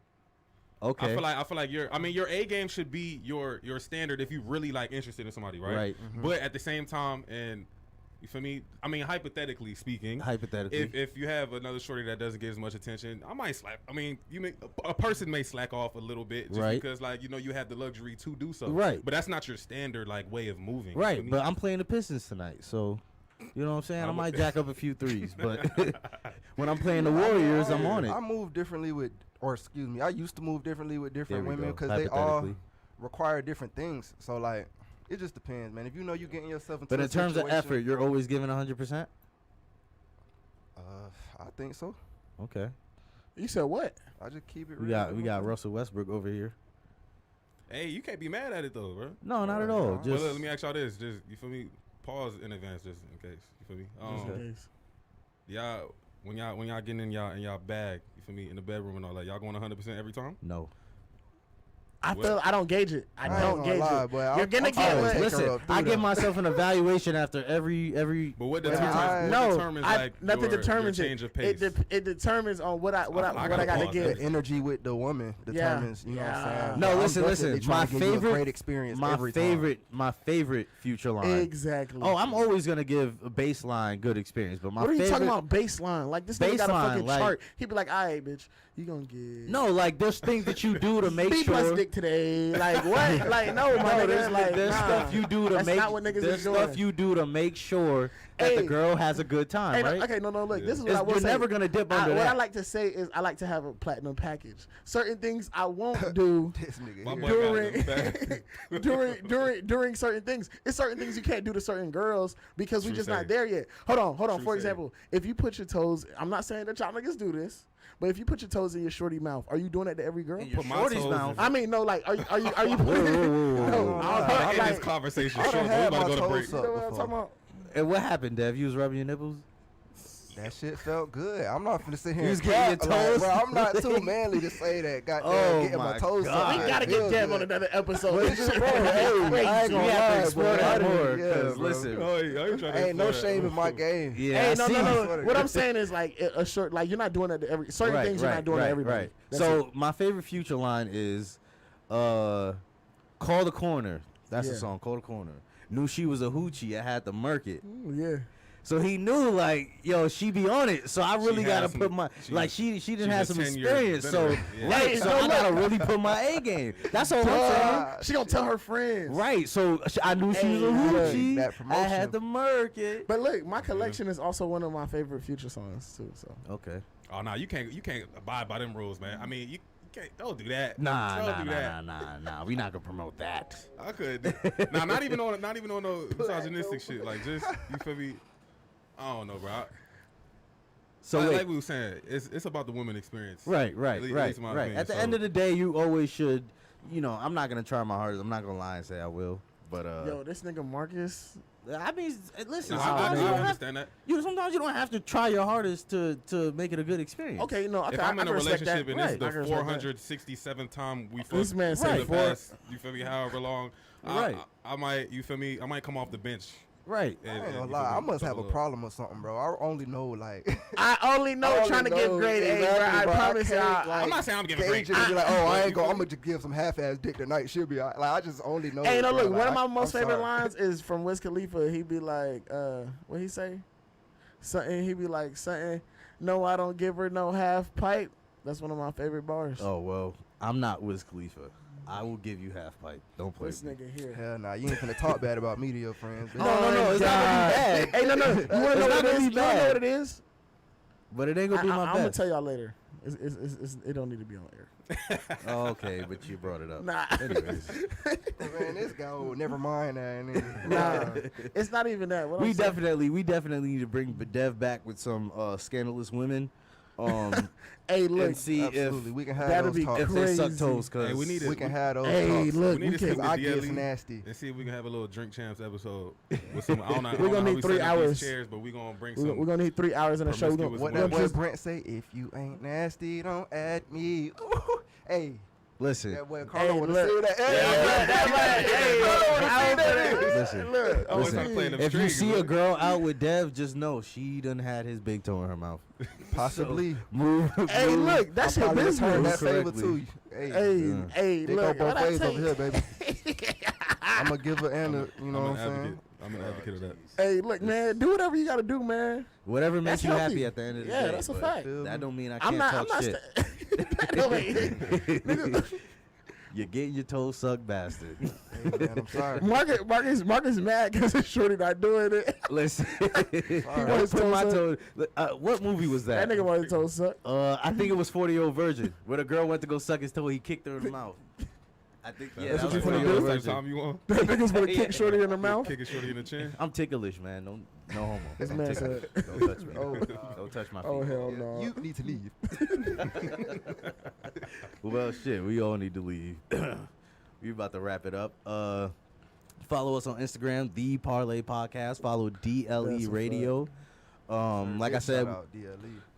Okay. I feel like your A game should be your standard if you really like interested in somebody, right? Right. But at the same time, and you feel me? I mean, hypothetically speaking, Hypothetically. if you have another shorty that doesn't get as much attention, I might slack. I mean, a person may slack off a little bit just Right. because like you have the luxury to do so. Right. But that's not your standard like way of moving. you Right, feel me? but I'm playing the Pistons tonight, so you know what I'm saying. I might jack up a few threes, but when I'm playing the Warriors, I'm on it. I move differently I used to move differently with different There we women go, because they all hypothetically. require different things. So like, it just depends, man. If you know you're getting yourself into But a in terms of situation- effort, you're always giving 100%. I think so. Okay, You said what? I just keep it we real. got Russell Westbrook over here. Hey, you can't be mad at it though, bro. No, not at Right, all. nah. Well, Just let me ask y'all this. Just you feel me? Pause in advance, just in case. You feel me? Okay. Y'all when y'all getting in y'all bag, you feel me, in the bedroom and all that, y'all going 100% every time? no. I What? feel I don't gauge it. I ain't don't gonna gauge lie, it. boy. You're gonna I'm get always what? taking Listen, her up through I give them. myself an evaluation after every. But what Well, determines? I- what No, determines like nothing your determines change it. of pace? It determines on what I I got gotta to pause give. The energy with the woman determines, you know what I'm Yeah. saying? No, I'm listen. definitely trying My to give you a favorite, great experience my every time. favorite future line. Exactly. Oh, I'm always gonna give a baseline good experience, but my What are you favorite. talking about baseline? Like this nigga got a Baseline, fucking like- chart. He be like, "All right, bitch, you gonna get No, like there's things that you do to make B plus sure. dick today. Like what? Like no, my nigga. there's, Like there's nah. stuff you do to That's make. not what niggas There's is doing. stuff you do to make sure that the Hey. girl has a good time, Hey, no, right? okay, no. Look, this is what It's- I will you're say. never gonna dip under What that. I like to say is I like to have a platinum package. Certain things I won't do This nigga My here. boy got it. during certain things. It's certain things you can't do to certain girls because we True just say. not there yet. Hold on. True For say. example, if you put your toes, I'm not saying that y'all niggas do this, but if you put your toes in your shorty mouth, are you doing that to every girl? In your Put my shorty's toes mouth. in- I mean, no, like, are you Whoa, whoa, whoa, No, whoa. I was We're in like, this conversation I short, done but we had about to my go to toes break. up. you know what I'm talking about? And what happened, Dev? You was rubbing your nipples? That shit felt good. I'm not finna sit here You was and getting cap, your toes? Like, bro, I'm not too manly to say that. Goddamn, Oh getting my my toes God. up. We it gotta get feels Dev good. on another episode. But This it's shit bro, hey, crazy. I ain't We gonna have to lie, explore bro. that more. Yeah, Because bro. listen, Oh, yeah, I ain't trying to Ain't no explore shame that. in my game. yeah, Hey, I no, see. no. What I'm saying is like a short, like you're not doing that to every certain things. You're not doing to everybody. Right. That's So it. my favorite Future line is, "Call the corner." That's the Yeah. song. Call the corner. Knew she was a hoochie. I had to murk it. Yeah. So he knew, like, yo, she be on it. So I really She gotta has some- put my, she's- like, she didn't she's have a some 10-year experience. So veteran. Yeah. right. Hey, So no, I look. gotta really put my A game. That's all I'm saying. She gonna tell her friends. Right. So I knew she was a Hey, look, hoochie. that I had promotion. to murk it. But look, my collection is also one of my favorite Future songs too. So Okay. Oh no, you can't abide by them rules, man. I mean, you can't. Don't do that. Nah. Don't do that. We not gonna promote that. I could. Nah, not even on no misogynistic shit. Like just you feel me? I don't know, bro. So like, wait. like we were saying, it's about the women experience. Right. At least in my opinion. At the So, end of the day, you always should. You know, I'm not gonna try my hardest. I'm not gonna lie and say I will. But yo, this nigga Marcus. I mean, listen. no, sometimes you I don't have. understand that. Sometimes you don't have to try your hardest to make it a good experience. Okay, no, If I I'm in can a respect that. relationship and this is Right. the I can respect that. 467th time we This man fucked said in the four- past, you feel me? However long, Right. I might, you feel me? I might come off the bench. Right. And, I ain't and, gonna you lie. feel I me? must have a Double up. problem or something, bro. I only know like. I only know I only trying to give know grade A, bro. exactly, I bro. promise can't, y'all. like, I'm not saying I'm giving gauge great. it and be like, oh, I But ain't you gonna. feel I'm gonna just give some half-ass dick tonight. She'll be all right. Like I just only know. Hey, no, bro. look. Like, One of my most I'm favorite sorry. lines is from Wiz Khalifa. He be like, what he say? Something. He be like, something. No, I don't give her no half pipe. That's one of my favorite bars. Oh well, I'm not Wiz Khalifa. I will give you half pipe. Don't play. This with me. nigga here. Hell nah, you ain't finna talk bad about me to your friends. bitch. No, it's not gonna be bad. Hey, no. You wanna It's know not what it gonna is? be You wanna know bad. what it is? But it ain't gonna be my I'm gonna best. tell y'all later. It don't need to be on air. Oh, okay, but you brought it up. Nah. Anyways, Man, this guy. Oh, never mind that. nigga. Nah, it's not even that. What we I'm saying- definitely need to bring Dev back with some scandalous women. Hey, look. And see Absolutely, we can have that'll those be talks. if they suck Crazy. toes. Cause Hey, we need We can have those Hey, talks. look. We need to can- speak I to gets DLE nasty. and see if we can have a little drink champs episode with some. I don't know. We're I don't gonna know how need we 3 set up these hours. chairs, but we're gonna bring We're some. gonna need 3 hours in the show. promiscuous What We're that gonna boy just- Brent say? If you ain't nasty, don't add me. Ooh, hey, listen, that boy Carlo Hey, wanna look. say that. listen. Look, always Listen, trying to play in them if you strings, see a look. girl out with Dev, just know she done had his big toe in her mouth. Possibly. Move. Hey, move. look, that's your Probably return that business. favor to you. Hey, Hey, they look. go What both I ways tell over you? here, baby. I'm a giver and a, you know I'm what an I'm saying? advocate. I'm an advocate of that. Hey, look, man. Do whatever you gotta do, man. Whatever makes That's you healthy. happy at the end of the Yeah, day. that's a but fact. That don't mean I I'm can't not. talk I'm not. shit. No, wait. Nigga, You're getting your toes sucked, bastard. Hey, man, I'm sorry. Marcus mad because his shorty not doing it. Listen, wanted don't put my toe toe. What movie was That that? nigga wanted to suck. I think it was 40-Year-Old Virgin, where the girl went to go suck his toe. He kicked her in the mouth. I think yeah, That's that what you was finna 40-Year-Old do? That's the Virgin. time you want. That nigga's gonna Yeah. kick shorty in the mouth. Kicking shorty in the chin. I'm ticklish, man. No homo. This I'm man ticklish. said- Don't touch me. Oh, Don't touch my feet. oh hell Yeah, no. You need to leave. Well, shit, we all need to leave. We about to wrap it up. Follow us on Instagram, The Parlay Podcast. Follow That's DLE a Radio. Like I said, Shout out DLE.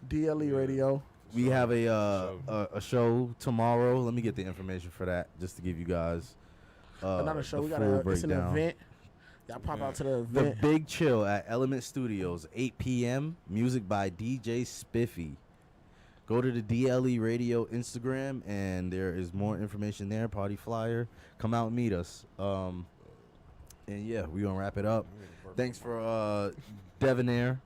DLE radio. we have a show tomorrow. Let me get the information for that, just to give you guys Not a show. the We got full it's an breakdown. event. Y'all pop out to the The event. Big Chill at Element Studios, 8 p.m. Music by DJ Spiffy. Go to the DLE Radio Instagram, and there is more information there. Party flyer. Come out and meet us. And yeah, we gonna wrap it up. Thanks for Devonair.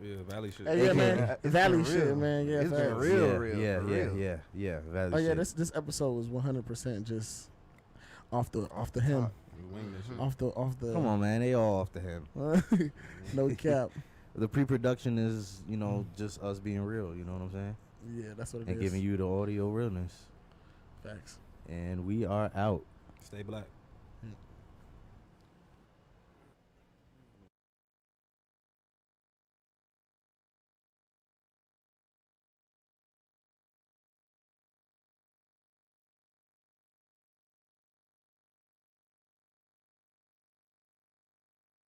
Yeah, Valley shit. Hey, yeah, man. It's Valley been shit, real. man. Yeah, It's been facts. real, yeah, real, yeah, for yeah, real. yeah. Valley Oh yeah, shit. this episode was 100% just off the hem, We winged this shit. off the. Come on, man. They all off the him. No cap. The pre-production is, just us being real. You know what I'm saying? Yeah, that's what it And is. giving you the audio realness. Facts. And we are out. Stay black.